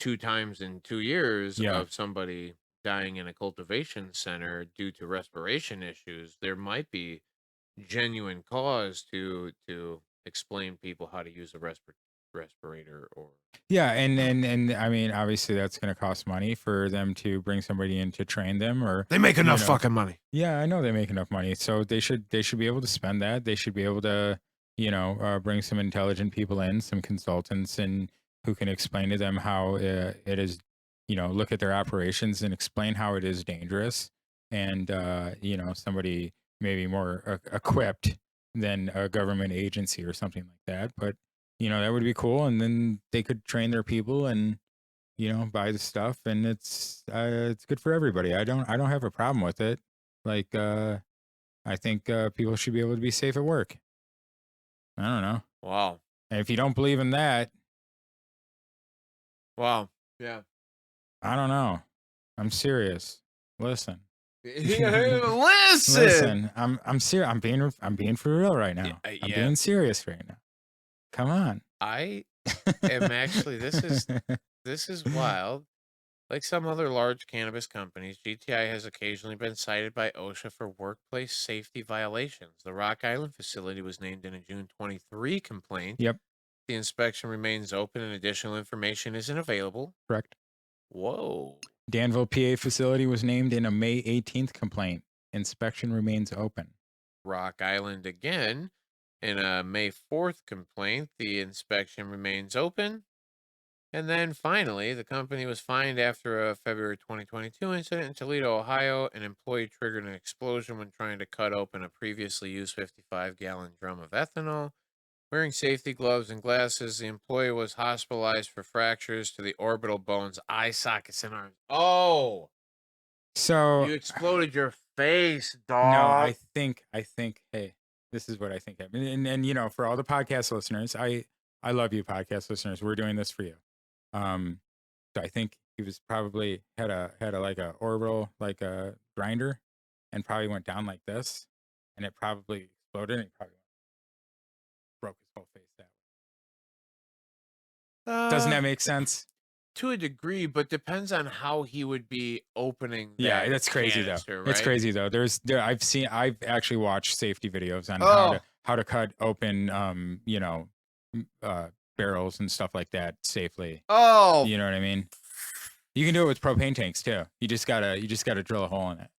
[SPEAKER 3] 2 times in 2 years
[SPEAKER 1] Yeah.
[SPEAKER 3] of somebody dying in a cultivation center due to respiration issues. There might be genuine cause to explain people how to use a respirator or
[SPEAKER 1] Yeah, and I mean, obviously that's going to cost money for them to bring somebody in to train them, or
[SPEAKER 3] they make enough
[SPEAKER 1] know.
[SPEAKER 3] fucking money.
[SPEAKER 1] yeah, I know they make enough money, so they should be able to spend that. They should be able to, bring some intelligent people in, some consultants, and who can explain to them how it is, look at their operations and explain how it is dangerous, and somebody maybe more equipped than a government agency or something like that. But that would be cool, and then they could train their people and buy the stuff, and it's good for everybody. I don't have a problem with it. Like, I think people should be able to be safe at work. I don't know.
[SPEAKER 3] Wow.
[SPEAKER 1] And if you don't believe in that,
[SPEAKER 3] Wow. Yeah.
[SPEAKER 1] I don't know. I'm serious. Listen.
[SPEAKER 3] Listen.
[SPEAKER 1] I'm serious. I'm being for real right now. I'm
[SPEAKER 3] yeah.
[SPEAKER 1] being serious right now. Come on.
[SPEAKER 3] I am actually this is wild. Like some other large cannabis companies, GTI has occasionally been cited by OSHA for workplace safety violations. The Rock Island facility was named in a June 23 complaint.
[SPEAKER 1] Yep.
[SPEAKER 3] The inspection remains open and additional information isn't available.
[SPEAKER 1] Correct.
[SPEAKER 3] Whoa.
[SPEAKER 1] Danville, PA facility was named in a May 18th complaint. Inspection remains open.
[SPEAKER 3] Rock Island again. In a May 4th complaint, the inspection remains open. And then finally, the company was fined after a February 2022 incident in Toledo, Ohio. An employee triggered an explosion when trying to cut open a previously used 55-gallon drum of ethanol. Wearing safety gloves and glasses, the employee was hospitalized for fractures to the orbital bones, eye sockets, and arms. Oh!
[SPEAKER 1] So
[SPEAKER 3] You exploded your face, dog.
[SPEAKER 1] no, I think, hey, this is what I think happened. And for all the podcast listeners, I love you, podcast listeners. We're doing this for you. So I think he was probably had a like a orbital, like a grinder, and probably went down like this, and it probably exploded, and he probably broke his whole face that way. Doesn't that make sense?
[SPEAKER 3] To a degree, but depends on how he would be opening that
[SPEAKER 1] Yeah, that's crazy though.
[SPEAKER 3] canister,
[SPEAKER 1] It's
[SPEAKER 3] right?
[SPEAKER 1] crazy though. I've actually watched safety videos on
[SPEAKER 3] Oh,
[SPEAKER 1] how to cut open you know, barrels and stuff like that safely.
[SPEAKER 3] oh,
[SPEAKER 1] You know what I mean? You can do it with propane tanks too. You just gotta drill a hole in it.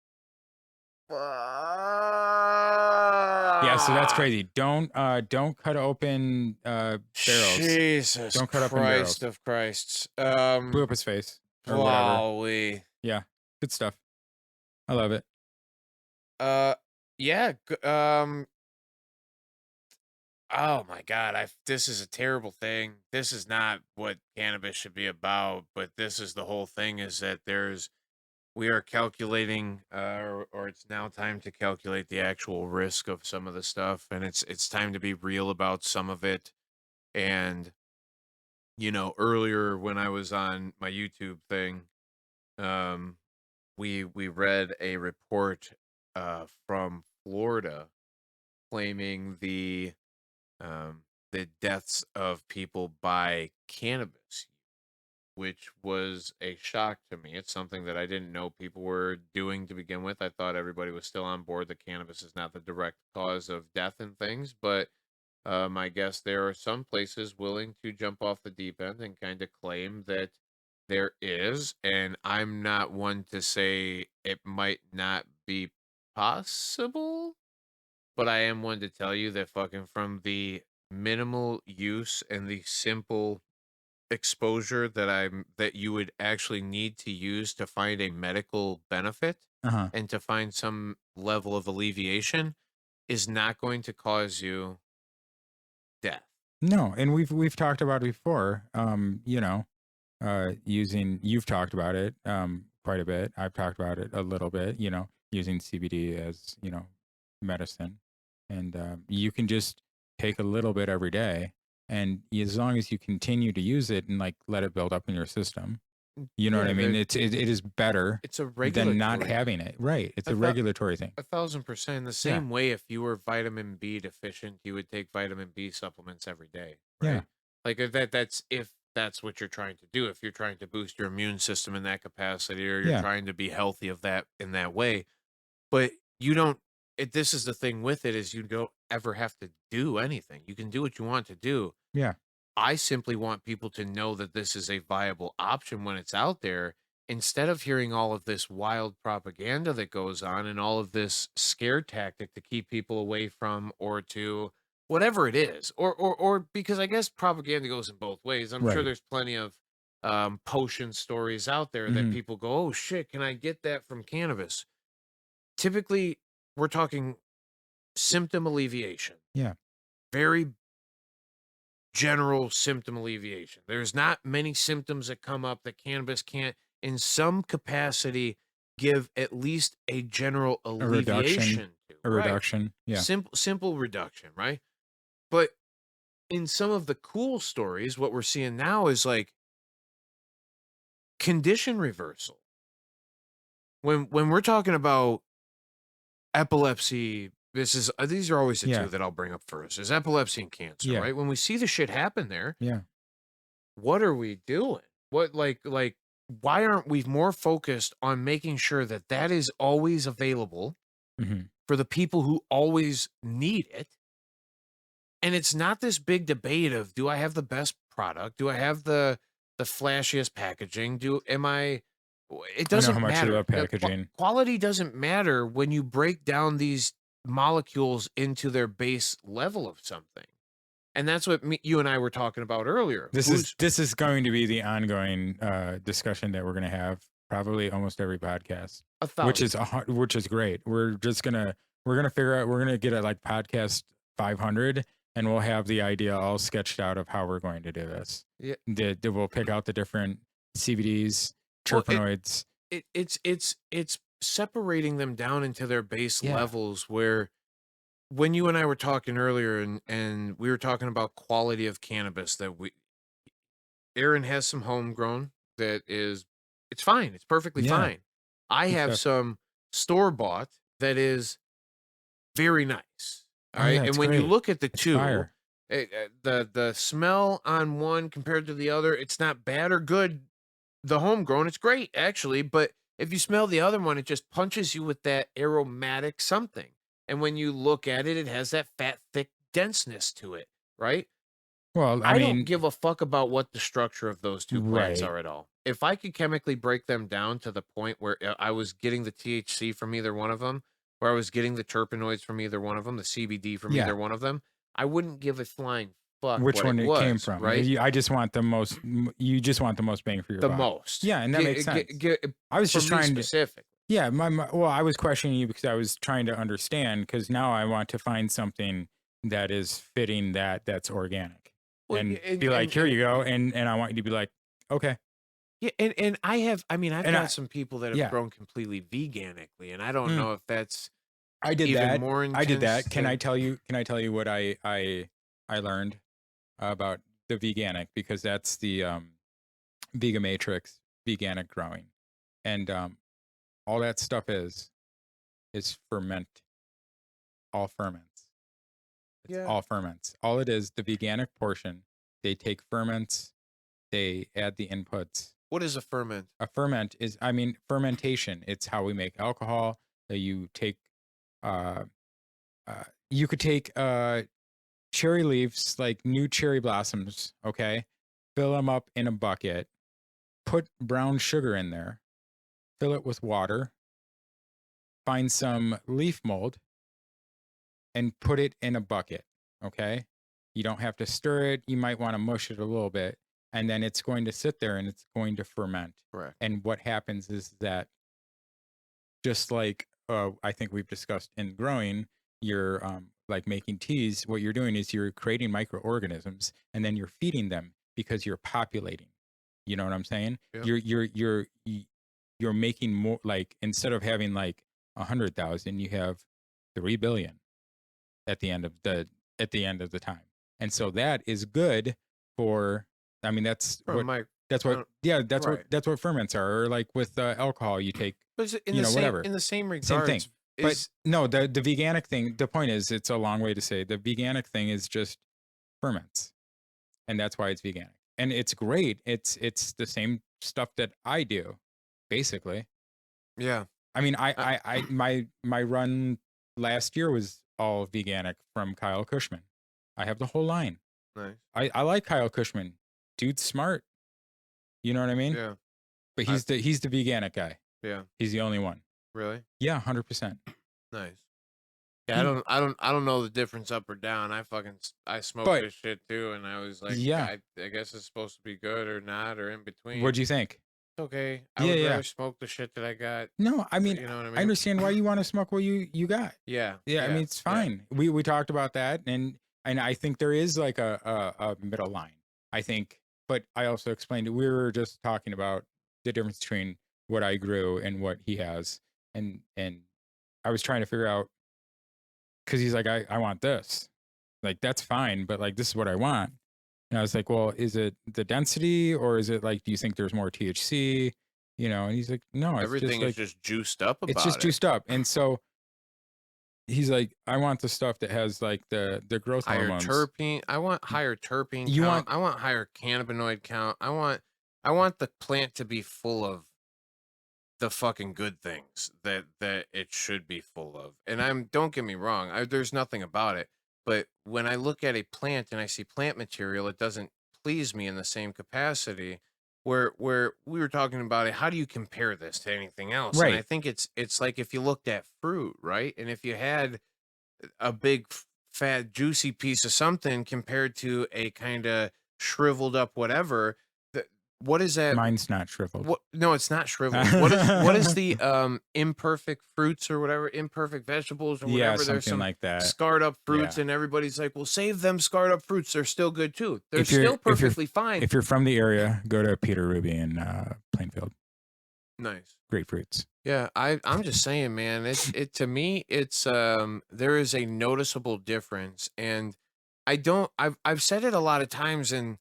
[SPEAKER 1] Yeah, so that's crazy. Don't cut open barrels.
[SPEAKER 3] Jesus
[SPEAKER 1] Don't cut open barrels.
[SPEAKER 3] Christ of Christs.
[SPEAKER 1] Blew up his face or whatever.
[SPEAKER 3] Wowee.
[SPEAKER 1] Yeah, good stuff. I love it.
[SPEAKER 3] Yeah. Oh my God. This is a terrible thing. This is not what cannabis should be about, but this is the whole thing is that we are calculating, or it's now time to calculate the actual risk of some of the stuff. And it's time to be real about some of it. And, earlier when I was on my YouTube thing, we read a report, from Florida claiming the deaths of people by cannabis, which was a shock to me. It's something that I didn't know people were doing to begin with. I thought everybody was still on board that cannabis is not the direct cause of death and things, but I guess there are some places willing to jump off the deep end and kind of claim that there is, and I'm not one to say it might not be possible, but I am one to tell you that fucking from the minimal use and the simple exposure that you would actually need to use to find a medical benefit
[SPEAKER 1] Uh-huh.
[SPEAKER 3] and to find some level of alleviation is not going to cause you death.
[SPEAKER 1] No, and we've talked about it before. You've talked about it quite a bit. I've talked about it a little bit, using CBD as, medicine. And you can just take a little bit every day, and as long as you continue to use it and like let it build up in your system, you know what
[SPEAKER 3] Yeah,
[SPEAKER 1] I mean? It is better
[SPEAKER 3] it's a
[SPEAKER 1] than not
[SPEAKER 3] regulatory.
[SPEAKER 1] having it. Right. It's
[SPEAKER 3] I
[SPEAKER 1] a
[SPEAKER 3] thought
[SPEAKER 1] regulatory thing.
[SPEAKER 3] 1,000%. The same way, if you were vitamin B deficient, you would take vitamin B supplements every day,
[SPEAKER 1] Yeah.
[SPEAKER 3] right? Like if that's what you're trying to do. If you're trying to boost your immune system in that capacity, or you're
[SPEAKER 1] Yeah.
[SPEAKER 3] trying to be healthy of that in that way, but you don't. This is the thing with it is you don't ever have to do anything. You can do what you want to do.
[SPEAKER 1] Yeah.
[SPEAKER 3] I simply want people to know that this is a viable option when it's out there, instead of hearing all of this wild propaganda that goes on and all of this scare tactic to keep people away from, or to whatever it is, or because I guess propaganda goes in both ways. I'm sure
[SPEAKER 1] Right.
[SPEAKER 3] there's plenty of potion stories out there that
[SPEAKER 1] Mhm.
[SPEAKER 3] people go, oh shit, can I get that from cannabis? Typically, we're talking symptom alleviation.
[SPEAKER 1] Yeah.
[SPEAKER 3] Very general symptom alleviation. There's not many symptoms that come up that cannabis can't, in some capacity, give at least a general
[SPEAKER 1] A reduction.
[SPEAKER 3] alleviation to.
[SPEAKER 1] A
[SPEAKER 3] Right.
[SPEAKER 1] reduction. Yeah.
[SPEAKER 3] Simple reduction, right? But in some of the cool stories, what we're seeing now is like condition reversal. When we're talking about epilepsy, these are always the
[SPEAKER 1] Yeah.
[SPEAKER 3] two that I'll bring up first. Is epilepsy and cancer,
[SPEAKER 1] Yeah.
[SPEAKER 3] right? When we see the shit happen there,
[SPEAKER 1] Yeah.
[SPEAKER 3] what are we doing? What like why aren't we more focused on making sure that that is always available
[SPEAKER 1] hmm
[SPEAKER 3] for the people who always need it? And it's not this big debate of, do I have the best product? Do I have the flashiest packaging? It
[SPEAKER 1] I know
[SPEAKER 3] doesn't
[SPEAKER 1] how much you
[SPEAKER 3] matter.
[SPEAKER 1] love packaging.
[SPEAKER 3] Quality doesn't matter when you break down these molecules into their base level of something. And that's what you and I were talking about earlier.
[SPEAKER 1] This is going to be the ongoing discussion that we're going to have probably almost every podcast, which is great. We're gonna figure out, we're gonna get at like podcast 500, and we'll have the idea all sketched out of how we're going to do this.
[SPEAKER 3] Yeah.
[SPEAKER 1] We'll pick out the different CBDs,
[SPEAKER 3] Well,
[SPEAKER 1] terpenoids.
[SPEAKER 3] it's separating them down into their base
[SPEAKER 1] Yeah.
[SPEAKER 3] levels, where when you and I were talking earlier and we were talking about quality of cannabis, that Aaron has some homegrown that it's fine. It's perfectly
[SPEAKER 1] Yeah.
[SPEAKER 3] fine. I
[SPEAKER 1] Good
[SPEAKER 3] have
[SPEAKER 1] stuff.
[SPEAKER 3] some store bought that is very nice. All
[SPEAKER 1] Oh,
[SPEAKER 3] right.
[SPEAKER 1] yeah,
[SPEAKER 3] And
[SPEAKER 1] it's
[SPEAKER 3] when you
[SPEAKER 1] great.
[SPEAKER 3] look at the
[SPEAKER 1] It's
[SPEAKER 3] two,
[SPEAKER 1] fire.
[SPEAKER 3] the smell on one compared to the other, it's not bad or good The homegrown, it's great actually, but if you smell the other one, it just punches you with that aromatic something. And when you look at it, it has that fat, thick denseness to it, right?
[SPEAKER 1] Well, I
[SPEAKER 3] I don't
[SPEAKER 1] mean,
[SPEAKER 3] give a fuck about what the structure of those two plants
[SPEAKER 1] right.
[SPEAKER 3] are at all. If I could chemically break them down to the point where I was getting the THC from either one of them, or I was getting the terpenoids from either one of them, the CBD from
[SPEAKER 1] Yeah.
[SPEAKER 3] either one of them, I wouldn't give a flying fuck
[SPEAKER 1] Which
[SPEAKER 3] what it
[SPEAKER 1] one it came
[SPEAKER 3] was,
[SPEAKER 1] from.
[SPEAKER 3] right?
[SPEAKER 1] I just want the most, you just want the most bang for your
[SPEAKER 3] The
[SPEAKER 1] buck.
[SPEAKER 3] most.
[SPEAKER 1] Yeah, and that makes sense. I was
[SPEAKER 3] For
[SPEAKER 1] just
[SPEAKER 3] me
[SPEAKER 1] trying to,
[SPEAKER 3] specifically.
[SPEAKER 1] yeah, well, I was questioning you because I was trying to understand, because now I want to find something that is fitting that's organic.
[SPEAKER 3] Well,
[SPEAKER 1] And
[SPEAKER 3] yeah,
[SPEAKER 1] be like, here you go. And I want you to be like, okay.
[SPEAKER 3] Yeah, and I've
[SPEAKER 1] And
[SPEAKER 3] got some people that have
[SPEAKER 1] yeah.
[SPEAKER 3] grown completely veganically, and I don't
[SPEAKER 1] Mm.
[SPEAKER 3] know if that's
[SPEAKER 1] I did
[SPEAKER 3] even
[SPEAKER 1] that.
[SPEAKER 3] more
[SPEAKER 1] I did that.
[SPEAKER 3] intense
[SPEAKER 1] Can I
[SPEAKER 3] to-
[SPEAKER 1] tell you? Can I tell you what I learned about the veganic? Because that's the Vegamatrix veganic growing, and all that stuff is ferment, all ferments. It's
[SPEAKER 3] Yeah.
[SPEAKER 1] all ferments. All it is, the veganic portion, they take ferments, they add the inputs.
[SPEAKER 3] What is a ferment?
[SPEAKER 1] A ferment is, I mean, fermentation. It's how we make alcohol. You take, you could take cherry leaves, like new cherry blossoms, okay? Fill them up in a bucket, put brown sugar in there, fill it with water, find some leaf mold, and put it in a bucket, okay? You don't have to stir it. You might want to mush it a little bit, and then it's going to sit there and it's going to ferment.
[SPEAKER 3] Correct.
[SPEAKER 1] And what happens is that, just like I think we've discussed in growing, you're like making teas, what you're doing is you're creating microorganisms and then you're feeding them because you're populating. You know what I'm saying?
[SPEAKER 3] Yeah.
[SPEAKER 1] You're making more, like, instead of having like 100,000, you have 3 billion at the end of the time. And so that is good for, I mean, that's
[SPEAKER 3] From
[SPEAKER 1] what
[SPEAKER 3] right.
[SPEAKER 1] that's what ferments are. Or like with alcohol, you take,
[SPEAKER 3] But is it in
[SPEAKER 1] you
[SPEAKER 3] the
[SPEAKER 1] know,
[SPEAKER 3] same
[SPEAKER 1] whatever.
[SPEAKER 3] in the same regards.
[SPEAKER 1] Same thing. But
[SPEAKER 3] Is
[SPEAKER 1] no, the veganic thing, the point is, it's a long way to say the veganic thing is just ferments. And that's why it's veganic. And it's great. It's the same stuff that I do, basically.
[SPEAKER 3] yeah.
[SPEAKER 1] I mean, my run last year was all veganic from Kyle Cushman. I have the whole line.
[SPEAKER 3] Nice.
[SPEAKER 1] I like Kyle Cushman. Dude's smart. You know what I mean?
[SPEAKER 3] Yeah.
[SPEAKER 1] But he's the veganic guy.
[SPEAKER 3] Yeah.
[SPEAKER 1] He's the only one.
[SPEAKER 3] Really?
[SPEAKER 1] Yeah, 100%.
[SPEAKER 3] Nice. Yeah, I don't know the difference up or down. I smoked
[SPEAKER 1] But-
[SPEAKER 3] this shit too, and I was like,
[SPEAKER 1] Yeah.
[SPEAKER 3] I guess it's supposed to be good or not or in between.
[SPEAKER 1] What'd you think?
[SPEAKER 3] It's okay. I
[SPEAKER 1] Yeah,
[SPEAKER 3] would
[SPEAKER 1] yeah.
[SPEAKER 3] rather smoke the shit that I got.
[SPEAKER 1] No, I mean,
[SPEAKER 3] You know what I mean?
[SPEAKER 1] I understand why you want to smoke what you got.
[SPEAKER 3] Yeah.
[SPEAKER 1] Yeah, I mean, it's fine. We talked about that, and I think there is like a middle line. I think, but I also explained it. We were just talking about the difference between what I grew and what he has, and I was trying to figure out, because he's like, I want this, like, that's fine, but like, this is what I want. And I was like, well, is it the density, or is it like, do you think there's more THC? You know, and he's like, no, it's
[SPEAKER 3] Everything
[SPEAKER 1] just like,
[SPEAKER 3] is just juiced up about
[SPEAKER 1] it's just
[SPEAKER 3] it.
[SPEAKER 1] juiced up. And so he's like, I want the stuff that has like the growth
[SPEAKER 3] Higher
[SPEAKER 1] hormones.
[SPEAKER 3] terpene. I want higher terpene
[SPEAKER 1] You
[SPEAKER 3] count. I want higher cannabinoid count. I want the plant to be full of the fucking good things that it should be full of. And don't get me wrong, there's nothing about it. But when I look at a plant and I see plant material, it doesn't please me in the same capacity. Where we were talking about it, how do you compare this to anything else?
[SPEAKER 1] Right.
[SPEAKER 3] And I think it's like if you looked at fruit, right? And if you had a big fat juicy piece of something compared to a kind of shriveled up whatever, what is that?
[SPEAKER 1] Mine's not shriveled.
[SPEAKER 3] What? No, it's not shriveled. What is the imperfect fruits or whatever, imperfect vegetables or whatever?
[SPEAKER 1] Yeah,
[SPEAKER 3] There's
[SPEAKER 1] something
[SPEAKER 3] some
[SPEAKER 1] like that.
[SPEAKER 3] scarred up fruits,
[SPEAKER 1] Yeah.
[SPEAKER 3] and everybody's like, "Well, save them scarred up fruits. They're still good too. They're
[SPEAKER 1] If you're-
[SPEAKER 3] still
[SPEAKER 1] if you're-
[SPEAKER 3] perfectly fine."
[SPEAKER 1] If you're from the area, go to Peter Ruby in Plainfield.
[SPEAKER 3] Nice.
[SPEAKER 1] Great fruits.
[SPEAKER 3] Yeah, I'm just saying, man. It to me, it's there is a noticeable difference, and I've said it a lot of times, and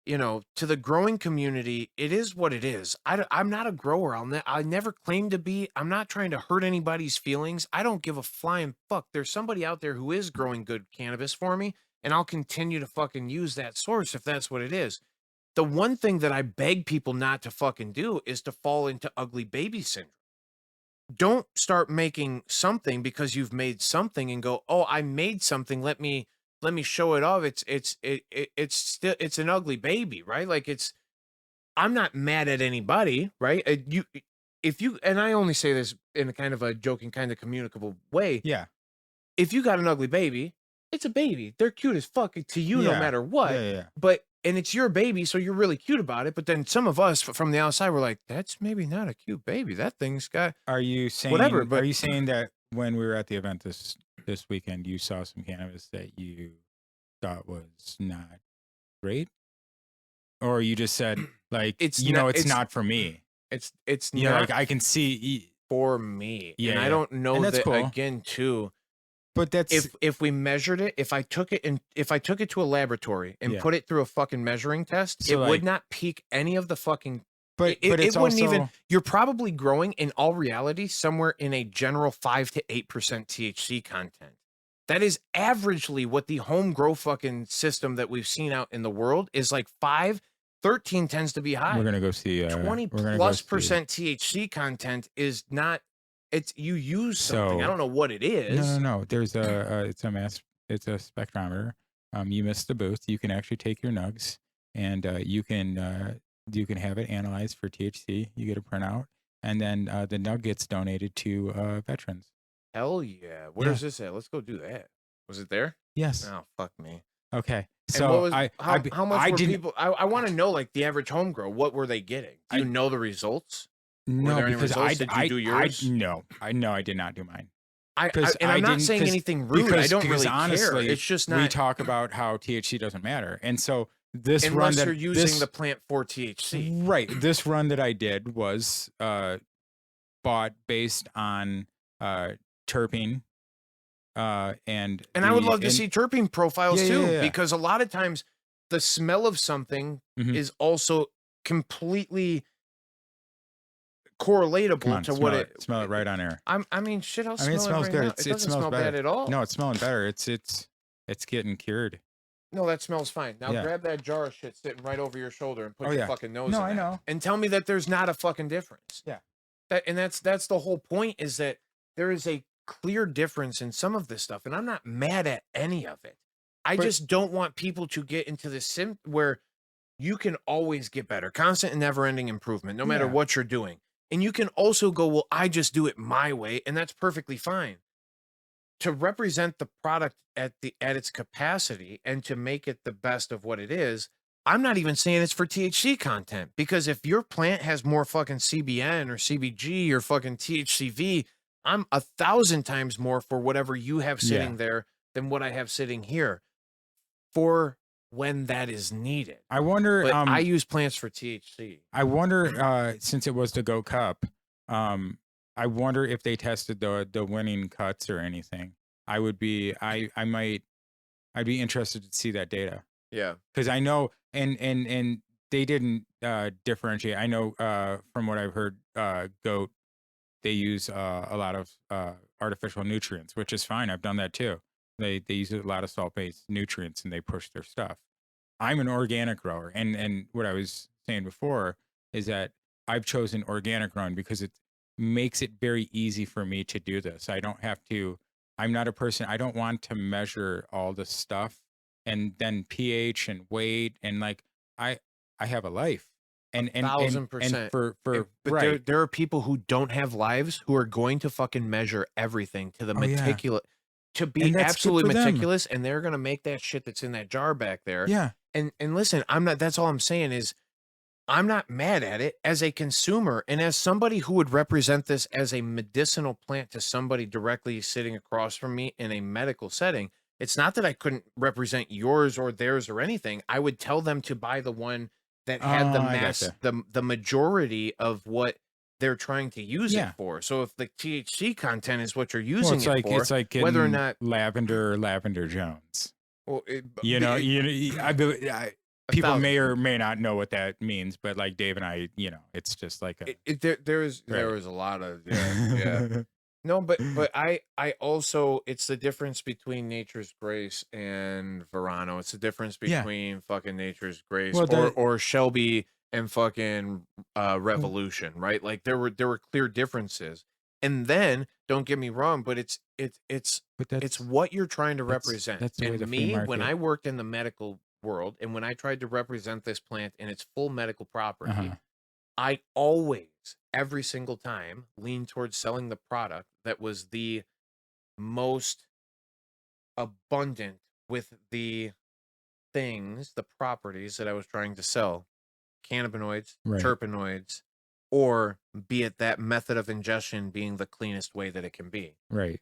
[SPEAKER 3] you know, to the growing community, it is what it is. I'm not a grower. I never claim to be. I'm not trying to hurt anybody's feelings. I don't give a flying fuck. There's somebody out there who is growing good cannabis for me, and I'll continue to fucking use that source if that's what it is. the one thing that I beg people not to fucking do is to fall into ugly baby syndrome. Don't start making something because you've made something and go, oh, I made something. Let me show it off. It's still, it's an ugly baby, right? Like I'm not mad at anybody, right? If you, and I only say this in a kind of a joking, kind of communicable way.
[SPEAKER 1] Yeah.
[SPEAKER 3] If you got an ugly baby, it's a baby. They're cute as fuck to you, no
[SPEAKER 1] Yeah.
[SPEAKER 3] matter what.
[SPEAKER 1] Yeah.
[SPEAKER 3] And it's your baby, so you're really cute about it. But then some of us from the outside were like, that's maybe not a cute baby. That thing's got.
[SPEAKER 1] Are you saying
[SPEAKER 3] Whatever,
[SPEAKER 1] Are
[SPEAKER 3] but-
[SPEAKER 1] you saying that when we were at the event this weekend, you saw some cannabis that you thought was not great, or you just said like
[SPEAKER 3] It's
[SPEAKER 1] it's not for me?
[SPEAKER 3] It's
[SPEAKER 1] You know,
[SPEAKER 3] not
[SPEAKER 1] like I can see,
[SPEAKER 3] for me.
[SPEAKER 1] Yeah,
[SPEAKER 3] And I
[SPEAKER 1] yeah.
[SPEAKER 3] don't know
[SPEAKER 1] And that's
[SPEAKER 3] that
[SPEAKER 1] cool.
[SPEAKER 3] again too.
[SPEAKER 1] but that's
[SPEAKER 3] If we measured it, if I took it to a laboratory and
[SPEAKER 1] Yeah.
[SPEAKER 3] put it through a fucking measuring test,
[SPEAKER 1] So,
[SPEAKER 3] it
[SPEAKER 1] like-
[SPEAKER 3] would not peak any of the fucking.
[SPEAKER 1] but
[SPEAKER 3] It
[SPEAKER 1] it's
[SPEAKER 3] wouldn't
[SPEAKER 1] also
[SPEAKER 3] even. You're probably growing in all reality somewhere in a general 5 to 8% THC content. That is averagely what the home grow fucking system that we've seen out in the world is like 5. 13 tends to be high.
[SPEAKER 1] we're gonna go see
[SPEAKER 3] 20
[SPEAKER 1] we're gonna go
[SPEAKER 3] plus
[SPEAKER 1] see-
[SPEAKER 3] percent THC content is not. It's you use something. I
[SPEAKER 1] So-
[SPEAKER 3] don't know what it is.
[SPEAKER 1] No. There's it's a spectrometer. You missed the booth. You can actually take your nugs and you can have it analyzed for THC. You get a printout, and then the nug gets donated to veterans.
[SPEAKER 3] Hell yeah. Where's this at? Let's go do that. Was it there?
[SPEAKER 1] Yes.
[SPEAKER 3] Oh, fuck me.
[SPEAKER 1] Okay.
[SPEAKER 3] And
[SPEAKER 1] So
[SPEAKER 3] what was,
[SPEAKER 1] I
[SPEAKER 3] how much
[SPEAKER 1] I
[SPEAKER 3] were
[SPEAKER 1] didn't
[SPEAKER 3] people? I want to know, like, the average home grow. What were they getting? Do you know the results?
[SPEAKER 1] no
[SPEAKER 3] there any
[SPEAKER 1] because
[SPEAKER 3] results? Did you do yours?
[SPEAKER 1] I did not do mine.
[SPEAKER 3] And
[SPEAKER 1] 'Cause
[SPEAKER 3] I'm
[SPEAKER 1] I
[SPEAKER 3] not
[SPEAKER 1] didn't-
[SPEAKER 3] saying
[SPEAKER 1] 'cause-
[SPEAKER 3] anything rude. I don't really
[SPEAKER 1] honestly,
[SPEAKER 3] care. It's just
[SPEAKER 1] we
[SPEAKER 3] not
[SPEAKER 1] talk about how THC doesn't matter, and so this run
[SPEAKER 3] unless
[SPEAKER 1] that
[SPEAKER 3] you're using
[SPEAKER 1] this,
[SPEAKER 3] the plant for THC.
[SPEAKER 1] right, this run that I did was bought based on terpene, and
[SPEAKER 3] And I would love to
[SPEAKER 1] and-
[SPEAKER 3] see terpene profiles
[SPEAKER 1] Yeah,
[SPEAKER 3] too,
[SPEAKER 1] yeah, yeah.
[SPEAKER 3] because a lot of times the smell of something
[SPEAKER 1] Mhm.
[SPEAKER 3] is also completely
[SPEAKER 1] Come
[SPEAKER 3] correlatable
[SPEAKER 1] on,
[SPEAKER 3] to
[SPEAKER 1] smell
[SPEAKER 3] what
[SPEAKER 1] it. Smell it right on air.
[SPEAKER 3] I mean, shit. I'll
[SPEAKER 1] I mean, it
[SPEAKER 3] smell
[SPEAKER 1] smells
[SPEAKER 3] right
[SPEAKER 1] good.
[SPEAKER 3] now.
[SPEAKER 1] It
[SPEAKER 3] It doesn't
[SPEAKER 1] smells
[SPEAKER 3] smell bad
[SPEAKER 1] better.
[SPEAKER 3] at all.
[SPEAKER 1] No, it's smelling better. It's getting cured.
[SPEAKER 3] No, that smells fine. Now
[SPEAKER 1] Yeah.
[SPEAKER 3] grab that jar of shit sitting right over your shoulder and put
[SPEAKER 1] Oh,
[SPEAKER 3] your
[SPEAKER 1] yeah.
[SPEAKER 3] fucking nose
[SPEAKER 1] No,
[SPEAKER 3] in
[SPEAKER 1] I
[SPEAKER 3] that.
[SPEAKER 1] know.
[SPEAKER 3] And tell me that there's not a fucking difference.
[SPEAKER 1] Yeah.
[SPEAKER 3] That's the whole point, is that there is a clear difference in some of this stuff, and I'm not mad at any of it. I
[SPEAKER 1] But-
[SPEAKER 3] just don't want people to get into this where you can always get better, constant and never-ending improvement, no matter
[SPEAKER 1] Yeah.
[SPEAKER 3] what you're doing. And you can also go, well, I just do it my way, and that's perfectly fine. To represent the product at its capacity and to make it the best of what it is, I'm not even saying it's for THC content, because if your plant has more fucking CBN or CBG or fucking THCV, I'm 1,000 times more for whatever you have sitting
[SPEAKER 1] Yeah.
[SPEAKER 3] there than what I have sitting here, for when that is needed.
[SPEAKER 1] I wonder.
[SPEAKER 3] But I use plants for THC.
[SPEAKER 1] I wonder, since it was the Go Cup, I wonder if they tested the winning cuts or anything. I'd be interested to see that data,
[SPEAKER 3] Yeah.
[SPEAKER 1] because I know, and they didn't differentiate. I know from what I've heard, goat, they use a lot of artificial nutrients, which is fine. I've done that too. They use a lot of salt-based nutrients and they push their stuff. I'm an organic grower, and what I was saying before is that I've chosen organic growing because it makes it very easy for me to do this. I don't have to. I'm not a person. I don't want to measure all the stuff and then pH and weight, and like I have a life, and
[SPEAKER 3] 1,000%.
[SPEAKER 1] for
[SPEAKER 3] But
[SPEAKER 1] right.
[SPEAKER 3] there are people who don't have lives who are going to fucking measure everything to the
[SPEAKER 1] Oh, yeah.
[SPEAKER 3] meticulous, to be
[SPEAKER 1] And that's good
[SPEAKER 3] absolutely
[SPEAKER 1] for them.
[SPEAKER 3] meticulous, and they're gonna make that shit that's in that jar back there.
[SPEAKER 1] Yeah.
[SPEAKER 3] And listen, I'm not. That's all I'm saying is, I'm not mad at it as a consumer and as somebody who would represent this as a medicinal plant to somebody directly sitting across from me in a medical setting. It's not that I couldn't represent yours or theirs or anything. I would tell them to buy the one that had the
[SPEAKER 1] Oh, I
[SPEAKER 3] mass,
[SPEAKER 1] gotcha.
[SPEAKER 3] the majority of what they're trying to use
[SPEAKER 1] Yeah.
[SPEAKER 3] it for. So if the THC content is what you're
[SPEAKER 1] Well,
[SPEAKER 3] using
[SPEAKER 1] it's
[SPEAKER 3] it
[SPEAKER 1] like
[SPEAKER 3] for,
[SPEAKER 1] it's like
[SPEAKER 3] whether or
[SPEAKER 1] getting
[SPEAKER 3] not
[SPEAKER 1] Lavender Jones.
[SPEAKER 3] well,
[SPEAKER 1] People
[SPEAKER 3] 1,000.
[SPEAKER 1] may or may not know what that means, but like Dave and I, it's just like a
[SPEAKER 3] there
[SPEAKER 1] Right.
[SPEAKER 3] was a lot of yeah. No, but I also, it's the difference between Nature's Grace and Verano. It's the difference
[SPEAKER 1] Yeah.
[SPEAKER 3] between fucking Nature's Grace
[SPEAKER 1] Well,
[SPEAKER 3] or Shelby and fucking
[SPEAKER 1] well,
[SPEAKER 3] Revolution, right? Like there were clear differences. And then don't get me wrong, but
[SPEAKER 1] but
[SPEAKER 3] it's what you're trying to represent.
[SPEAKER 1] that's the way the
[SPEAKER 3] And
[SPEAKER 1] free
[SPEAKER 3] me, when
[SPEAKER 1] market.
[SPEAKER 3] I worked in the medical world and when I tried to represent this plant in its full medical property,
[SPEAKER 1] Uh-huh.
[SPEAKER 3] I always, every single time, leaned towards selling the product that was the most abundant with the things, the properties that I was trying to sell, cannabinoids,
[SPEAKER 1] Right.
[SPEAKER 3] terpenoids, or be it that method of ingestion being the cleanest way that it can be.
[SPEAKER 1] Right.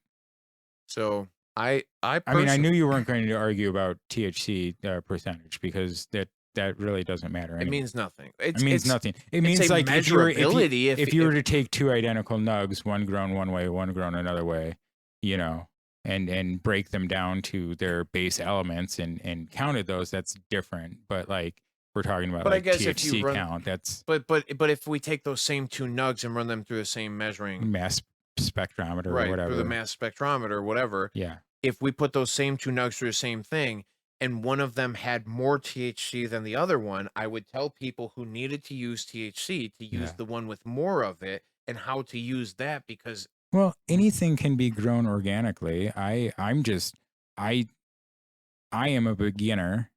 [SPEAKER 3] So I
[SPEAKER 1] I mean, I knew you weren't going to argue about THC percentage because that really doesn't matter
[SPEAKER 3] it
[SPEAKER 1] anyway.
[SPEAKER 3] means nothing.
[SPEAKER 1] It means nothing. It
[SPEAKER 3] It's
[SPEAKER 1] means
[SPEAKER 3] a
[SPEAKER 1] like
[SPEAKER 3] measurability.
[SPEAKER 1] if you were to take two identical nugs, one grown one way, one grown another way, you know, and break them down to their base elements and counted those, that's different. But like we're talking about
[SPEAKER 3] But I
[SPEAKER 1] like
[SPEAKER 3] guess if you
[SPEAKER 1] THC
[SPEAKER 3] run,
[SPEAKER 1] count, that's
[SPEAKER 3] but if we take those same two nugs and run them through the same measuring,
[SPEAKER 1] mass spectrometer or
[SPEAKER 3] right, through
[SPEAKER 1] whatever.
[SPEAKER 3] the mass spectrometer or whatever,
[SPEAKER 1] Yeah.
[SPEAKER 3] if we put those same two nugs through the same thing and one of them had more THC than the other one, I would tell people who needed to use THC to use
[SPEAKER 1] Yeah.
[SPEAKER 3] the one with more of it and how to use that because
[SPEAKER 1] Well, anything can be grown organically. I'm just I am a beginner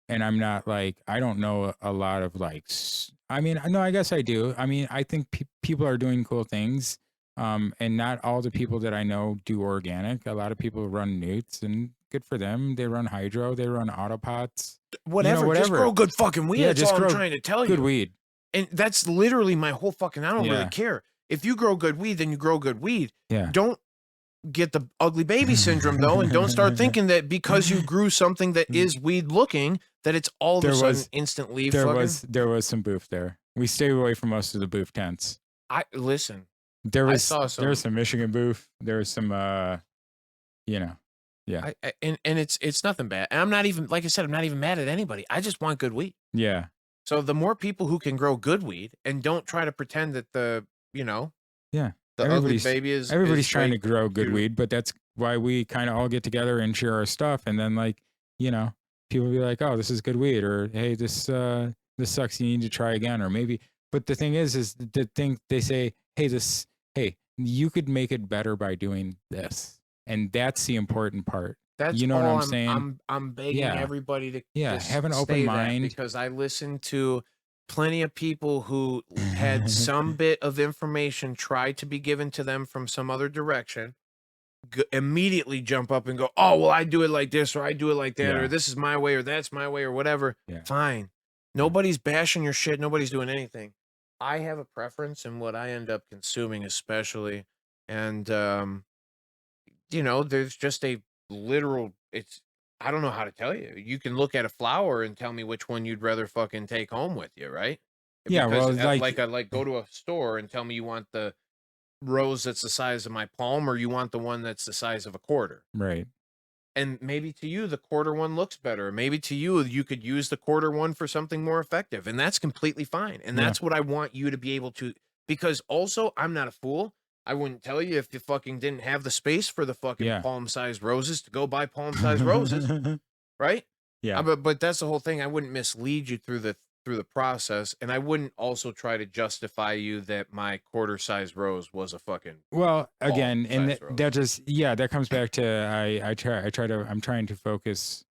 [SPEAKER 1] and I'm not like I don't know a lot of like I mean, no, I guess I do. I mean, I think people are doing cool things. And not all the people that I know do organic. A lot of people run newts and good for them. They run hydro, they run autopots.
[SPEAKER 3] whatever, just grow good fucking weed.
[SPEAKER 1] Yeah,
[SPEAKER 3] That's
[SPEAKER 1] just
[SPEAKER 3] all I'm
[SPEAKER 1] grow
[SPEAKER 3] trying to tell
[SPEAKER 1] good
[SPEAKER 3] you.
[SPEAKER 1] weed.
[SPEAKER 3] And that's literally my whole fucking, I don't really
[SPEAKER 1] Yeah.
[SPEAKER 3] care. If you grow good weed, then you grow good weed.
[SPEAKER 1] Yeah.
[SPEAKER 3] Don't get the ugly baby syndrome though, and don't start thinking that because you grew something that is weed looking, that it's all of a sudden instantly
[SPEAKER 1] there
[SPEAKER 3] fucking.
[SPEAKER 1] there was some boof there. We stay away from most of the boof tents.
[SPEAKER 3] Listen.
[SPEAKER 1] There
[SPEAKER 3] I
[SPEAKER 1] was
[SPEAKER 3] saw
[SPEAKER 1] there was
[SPEAKER 3] some-
[SPEAKER 1] some Michigan boof. There was some you know. Yeah.
[SPEAKER 3] And it's nothing bad. And I'm not even, like I said, I'm not even mad at anybody. I just want good weed.
[SPEAKER 1] Yeah.
[SPEAKER 3] So the more people who can grow good weed and don't try to pretend that the
[SPEAKER 1] Yeah.
[SPEAKER 3] the ugly baby is
[SPEAKER 1] Everybody's trying to
[SPEAKER 3] like,
[SPEAKER 1] grow good
[SPEAKER 3] dude.
[SPEAKER 1] weed, but that's why we kind of all get together and share our stuff. And then like, people be like, oh, this is good weed, or hey, this sucks, you need to try again, or maybe. But the thing is the thing they say, hey, you could make it better by doing this. And that's the important part.
[SPEAKER 3] That's
[SPEAKER 1] You know what
[SPEAKER 3] all
[SPEAKER 1] I'm saying?
[SPEAKER 3] I'm begging
[SPEAKER 1] Yeah.
[SPEAKER 3] everybody to just
[SPEAKER 1] have an open
[SPEAKER 3] say that,
[SPEAKER 1] mind.
[SPEAKER 3] because I listened to plenty of people who had some bit of information tried to be given to them from some other direction, immediately jump up and go, oh, well, I do it like this, or I do it like that,
[SPEAKER 1] Yeah.
[SPEAKER 3] or this is my way, or that's my way, or whatever.
[SPEAKER 1] Yeah.
[SPEAKER 3] Fine. Nobody's bashing your shit. Nobody's doing anything. I have a preference in what I end up consuming, especially. And, there's just a literal, I don't know how to tell you. You can look at a flower and tell me which one you'd rather fucking take home with you, right?
[SPEAKER 1] Yeah, well,
[SPEAKER 3] like go to a store and tell me you want the rose that's the size of my palm, or you want the one that's the size of a quarter.
[SPEAKER 1] Right.
[SPEAKER 3] And maybe to you, the quarter one looks better. Maybe to you, you could use the quarter one for something more effective. And that's completely fine. And
[SPEAKER 1] Yeah.
[SPEAKER 3] that's what I want you to be able to, because also I'm not a fool. I wouldn't tell you if you fucking didn't have the space for the fucking
[SPEAKER 1] Yeah.
[SPEAKER 3] palm-sized roses to go buy palm-sized roses, right?
[SPEAKER 1] Yeah.
[SPEAKER 3] But that's the whole thing. I wouldn't mislead you through the process, and I wouldn't also try to justify you that my quarter-sized rose was a fucking
[SPEAKER 1] Well, again, and
[SPEAKER 3] palm-sized rose.
[SPEAKER 1] that just that comes back to I'm trying to focus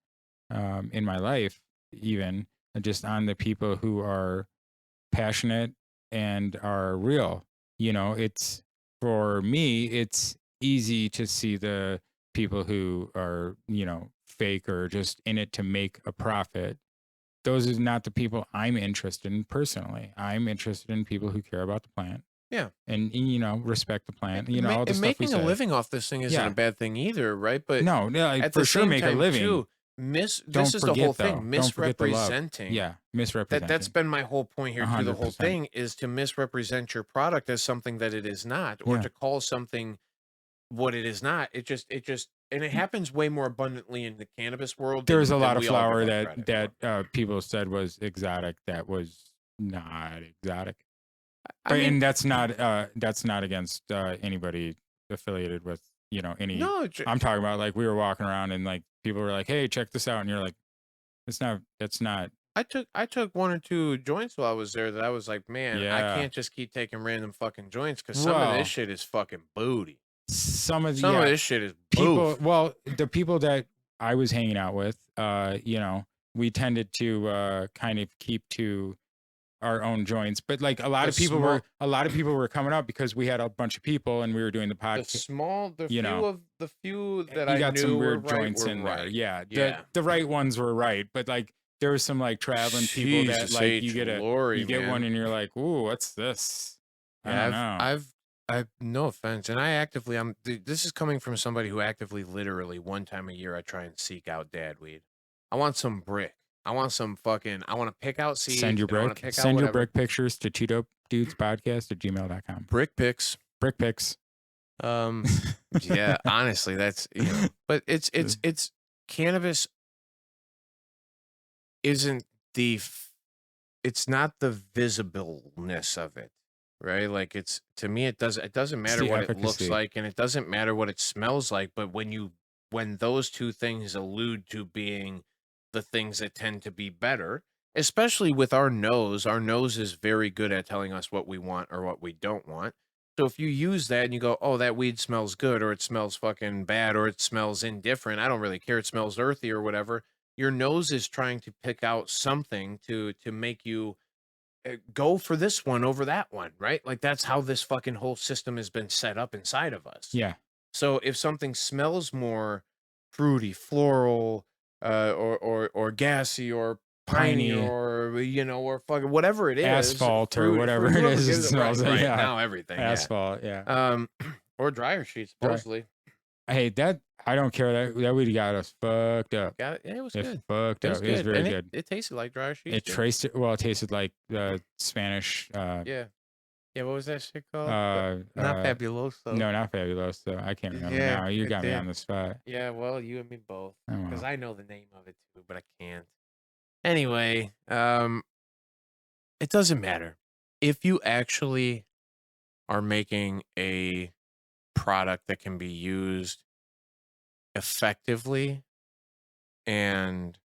[SPEAKER 1] in my life even just on the people who are passionate and are real. It's for me, it's easy to see the people who are, fake or just in it to make a profit. Those are not the people I'm interested in personally. I'm interested in people who care about the plant.
[SPEAKER 3] Yeah.
[SPEAKER 1] And respect the plant. All the
[SPEAKER 3] and
[SPEAKER 1] stuff we
[SPEAKER 3] making a
[SPEAKER 1] say.
[SPEAKER 3] living off this thing isn't
[SPEAKER 1] Yeah.
[SPEAKER 3] a bad thing either, right? But
[SPEAKER 1] No,
[SPEAKER 3] at
[SPEAKER 1] for
[SPEAKER 3] the
[SPEAKER 1] sure
[SPEAKER 3] same
[SPEAKER 1] make a
[SPEAKER 3] time,
[SPEAKER 1] living.
[SPEAKER 3] too,
[SPEAKER 1] Don't
[SPEAKER 3] this is the
[SPEAKER 1] forget,
[SPEAKER 3] whole
[SPEAKER 1] though.
[SPEAKER 3] thing,
[SPEAKER 1] Don't forget the love.
[SPEAKER 3] misrepresenting.
[SPEAKER 1] Yeah, misrepresenting.
[SPEAKER 3] That's been my whole point here through the whole
[SPEAKER 1] 100%.
[SPEAKER 3] thing, is to misrepresent your product as something that it is not, or
[SPEAKER 1] Yeah.
[SPEAKER 3] to call something what it is not. It just and it happens way more abundantly in the cannabis world.
[SPEAKER 1] There's a
[SPEAKER 3] than
[SPEAKER 1] lot of
[SPEAKER 3] we all
[SPEAKER 1] flower
[SPEAKER 3] give up credit for.
[SPEAKER 1] people said was exotic that was not exotic.
[SPEAKER 3] I mean,
[SPEAKER 1] And that's not against anybody affiliated with, you know, any.
[SPEAKER 3] No,
[SPEAKER 1] I'm talking about like we were walking around and like people were like, "Hey, check this out," and you're like, "It's not. It's not."
[SPEAKER 3] I took 1 or 2 joints while I was there that I was like, man, I
[SPEAKER 1] Yeah.
[SPEAKER 3] can't just keep taking random fucking joints because some of
[SPEAKER 1] Well,
[SPEAKER 3] this shit is fucking booty.
[SPEAKER 1] some of
[SPEAKER 3] Some of
[SPEAKER 1] yeah
[SPEAKER 3] this shit is
[SPEAKER 1] people.
[SPEAKER 3] boof.
[SPEAKER 1] Well, the people that I was hanging out with, you know, we tended to kind of keep to our own joints, but like a lot of people were coming up because we had a bunch of people and we were doing the podcast. You know,
[SPEAKER 3] the few that
[SPEAKER 1] you
[SPEAKER 3] I
[SPEAKER 1] got
[SPEAKER 3] knew
[SPEAKER 1] some
[SPEAKER 3] were
[SPEAKER 1] weird
[SPEAKER 3] right
[SPEAKER 1] joints
[SPEAKER 3] were
[SPEAKER 1] in there.
[SPEAKER 3] right.
[SPEAKER 1] Yeah,
[SPEAKER 3] Yeah.
[SPEAKER 1] the right ones were right, but like there was some like traveling people that
[SPEAKER 3] Jesus
[SPEAKER 1] like
[SPEAKER 3] H. Lordy,
[SPEAKER 1] you get
[SPEAKER 3] man.
[SPEAKER 1] one and you're like, ooh, what's this? I don't know.
[SPEAKER 3] I've no offense, and this is coming from somebody who actively, literally, 1 time a year, I try and seek out dad weed. I want some brick. I want some fucking. I want to pick out seeds.
[SPEAKER 1] Send your
[SPEAKER 3] and I wanna
[SPEAKER 1] brick.
[SPEAKER 3] pick out
[SPEAKER 1] Send your
[SPEAKER 3] whatever.
[SPEAKER 1] brick pictures to tudopdudespodcast@gmail.com.
[SPEAKER 3] Brick pics.
[SPEAKER 1] Brick pics.
[SPEAKER 3] Yeah, honestly, that's but it's cannabis isn't it's not the visibleness of it, right? Like to me it doesn't matter
[SPEAKER 1] the
[SPEAKER 3] what it looks
[SPEAKER 1] efficacy.
[SPEAKER 3] like, and it doesn't matter what it smells like, but when those 2 things allude to being the things that tend to be better, especially with our nose is very good at telling us what we want or what we don't want. So if you use that and you go, oh, that weed smells good, or it smells fucking bad, or it smells indifferent, I don't really care, it smells earthy or whatever, your nose is trying to pick out something to make you go for this one over that one, right? Like that's how this fucking whole system has been set up inside of us.
[SPEAKER 1] Yeah.
[SPEAKER 3] So if something smells more fruity, floral, or gassy, or piney, or or fucking whatever it is,
[SPEAKER 1] asphalt or whatever it is, it smells like.
[SPEAKER 3] right,
[SPEAKER 1] Yeah,
[SPEAKER 3] now everything,
[SPEAKER 1] asphalt.
[SPEAKER 3] yeah. Or dryer sheets, supposedly.
[SPEAKER 1] Hey, that I don't care. That weed got us fucked up.
[SPEAKER 3] Got it. Yeah, it was
[SPEAKER 1] It
[SPEAKER 3] good.
[SPEAKER 1] fucked
[SPEAKER 3] It
[SPEAKER 1] up.
[SPEAKER 3] was
[SPEAKER 1] It was
[SPEAKER 3] good.
[SPEAKER 1] very
[SPEAKER 3] And
[SPEAKER 1] good.
[SPEAKER 3] It tasted like dryer sheets.
[SPEAKER 1] It tasted like Spanish.
[SPEAKER 3] Yeah. Yeah, what was that shit called?
[SPEAKER 1] Not
[SPEAKER 3] Fabuloso.
[SPEAKER 1] No, not Fabuloso. I can't remember
[SPEAKER 3] Yeah,
[SPEAKER 1] now. You
[SPEAKER 3] it
[SPEAKER 1] got me
[SPEAKER 3] did.
[SPEAKER 1] on the spot.
[SPEAKER 3] Yeah, well, you and me both.
[SPEAKER 1] Oh, well.
[SPEAKER 3] Because I know the name of it too, but I can't. Anyway, it doesn't matter. If you actually are making a product that can be used effectively and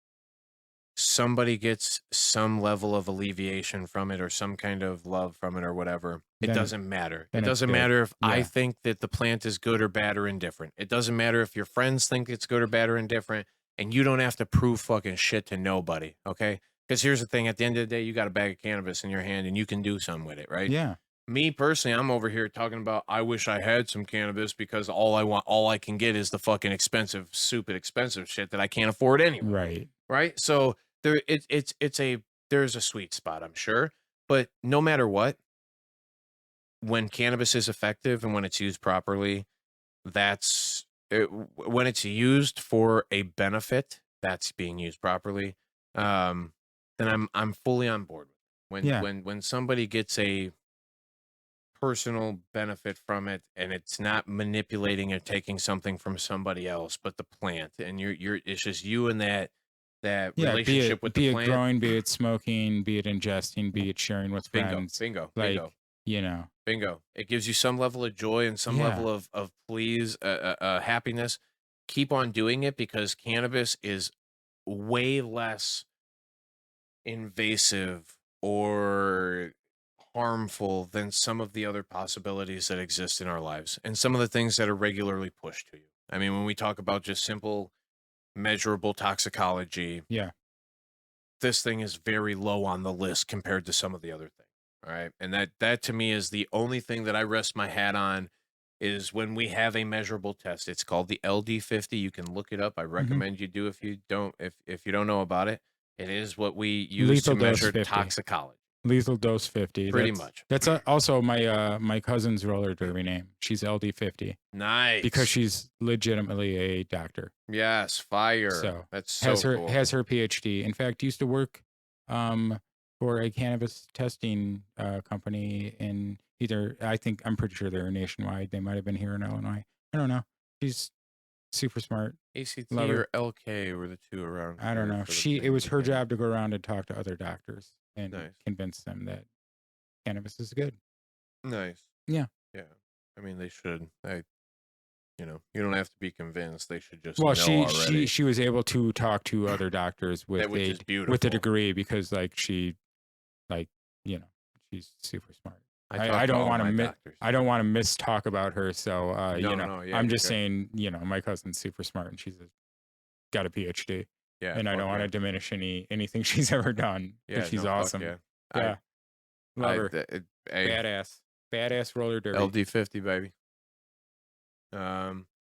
[SPEAKER 3] somebody gets some level of alleviation from it or some kind of love from it or whatever, it
[SPEAKER 1] Then-
[SPEAKER 3] doesn't matter. It
[SPEAKER 1] then it's
[SPEAKER 3] doesn't
[SPEAKER 1] good.
[SPEAKER 3] matter if I
[SPEAKER 1] Yeah.
[SPEAKER 3] think that the plant is good or bad or indifferent. It doesn't matter if your friends think it's good or bad or indifferent, and you don't have to prove fucking shit to nobody, okay? Because here's the thing, at the end of the day, you got a bag of cannabis in your hand and you can do something with it, right?
[SPEAKER 1] Yeah.
[SPEAKER 3] Me personally, I'm over here talking about I wish I had some cannabis because all I can get is the fucking expensive, stupid expensive shit that I can't afford anyway.
[SPEAKER 1] Right.
[SPEAKER 3] Right? So there's a sweet spot, I'm sure. But no matter what, when cannabis is effective and when it's used properly, when it's used for a benefit, that's being used properly. Then I'm fully on board with it. When somebody gets a personal benefit from it and it's not manipulating or taking something from somebody else but the plant, and it's just you and that relationship with the plant.
[SPEAKER 1] Be it growing, be it smoking, be it ingesting, be it sharing with friends.
[SPEAKER 3] Bingo.
[SPEAKER 1] Bingo.
[SPEAKER 3] It gives you some level of joy and some level of please, happiness. Keep on doing it, because cannabis is way less invasive or harmful than some of the other possibilities that exist in our lives and some of the things that are regularly pushed to you. I mean, when we talk about just simple measurable toxicology, this thing is very low on the list compared to some of the other things. All right. And that to me is the only thing that I rest my hat on, is when we have a measurable test. It's called the LD50. You can look it up. I recommend you do if you don't know about it. It is what we use to measure toxicology.
[SPEAKER 1] Lethal Dose 50.
[SPEAKER 3] Pretty much.
[SPEAKER 1] That's also my cousin's roller derby name. She's LD50.
[SPEAKER 3] Nice.
[SPEAKER 1] Because she's legitimately a doctor.
[SPEAKER 3] Yes, fire.
[SPEAKER 1] So
[SPEAKER 3] that's so cool.
[SPEAKER 1] Has her PhD. In fact, used to work for a cannabis testing company in I'm pretty sure they're nationwide. They might have been here in Illinois. I don't know. She's super smart.
[SPEAKER 3] ACT or LK were the two around.
[SPEAKER 1] I don't know. It was her job to go around and talk to other doctors and convince them that cannabis is good.
[SPEAKER 3] Nice.
[SPEAKER 1] Yeah.
[SPEAKER 3] Yeah. I mean, they should. You know, you don't have to be convinced. They should just
[SPEAKER 1] Well,
[SPEAKER 3] know
[SPEAKER 1] she
[SPEAKER 3] already.
[SPEAKER 1] she was able to talk to other doctors with
[SPEAKER 3] Which is
[SPEAKER 1] with a
[SPEAKER 3] beautiful.
[SPEAKER 1] degree because like she, like, you know, she's super smart.
[SPEAKER 3] talk
[SPEAKER 1] I
[SPEAKER 3] to
[SPEAKER 1] don't
[SPEAKER 3] all
[SPEAKER 1] want
[SPEAKER 3] my
[SPEAKER 1] to
[SPEAKER 3] doctors.
[SPEAKER 1] I don't want to mistalk about her. So you know,
[SPEAKER 3] No, yeah,
[SPEAKER 1] I'm
[SPEAKER 3] you're
[SPEAKER 1] just
[SPEAKER 3] good.
[SPEAKER 1] saying, you know, my cousin's super smart and she's got a PhD,
[SPEAKER 3] Yeah,
[SPEAKER 1] and I
[SPEAKER 3] fuck
[SPEAKER 1] don't want
[SPEAKER 3] yeah.
[SPEAKER 1] to diminish anything she's ever done.
[SPEAKER 3] Yeah,
[SPEAKER 1] Because she's
[SPEAKER 3] no, fuck
[SPEAKER 1] awesome.
[SPEAKER 3] yeah.
[SPEAKER 1] Yeah, love her.
[SPEAKER 3] Hey,
[SPEAKER 1] Badass roller derby.
[SPEAKER 3] LD50, baby.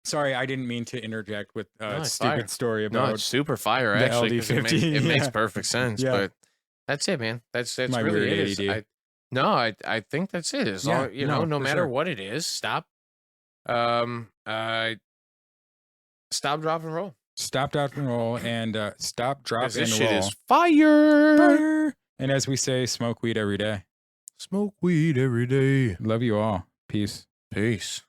[SPEAKER 1] Sorry, I didn't mean to interject with
[SPEAKER 3] No,
[SPEAKER 1] a
[SPEAKER 3] it's
[SPEAKER 1] stupid
[SPEAKER 3] fire.
[SPEAKER 1] story
[SPEAKER 3] No,
[SPEAKER 1] about
[SPEAKER 3] it's super fire
[SPEAKER 1] the
[SPEAKER 3] actually. 'Cause
[SPEAKER 1] LD50.
[SPEAKER 3] it makes
[SPEAKER 1] Yeah.
[SPEAKER 3] perfect sense.
[SPEAKER 1] Yeah.
[SPEAKER 3] But that's it, man. That's
[SPEAKER 1] My
[SPEAKER 3] really
[SPEAKER 1] weird
[SPEAKER 3] it. Is
[SPEAKER 1] ADD.
[SPEAKER 3] I think that's it. As
[SPEAKER 1] Yeah,
[SPEAKER 3] long, you know, no
[SPEAKER 1] for
[SPEAKER 3] matter
[SPEAKER 1] sure.
[SPEAKER 3] what it is, stop. Stop, drop, and roll.
[SPEAKER 1] Stop, drop, and roll, and stop, drop,
[SPEAKER 3] 'Cause
[SPEAKER 1] and
[SPEAKER 3] this
[SPEAKER 1] roll.
[SPEAKER 3] shit is fire.
[SPEAKER 1] Fire. And as we say, smoke weed every day.
[SPEAKER 3] Smoke weed every day.
[SPEAKER 1] Love you all. Peace.
[SPEAKER 3] Peace.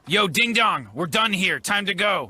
[SPEAKER 4] Yo, ding dong, we're done here. Time to go.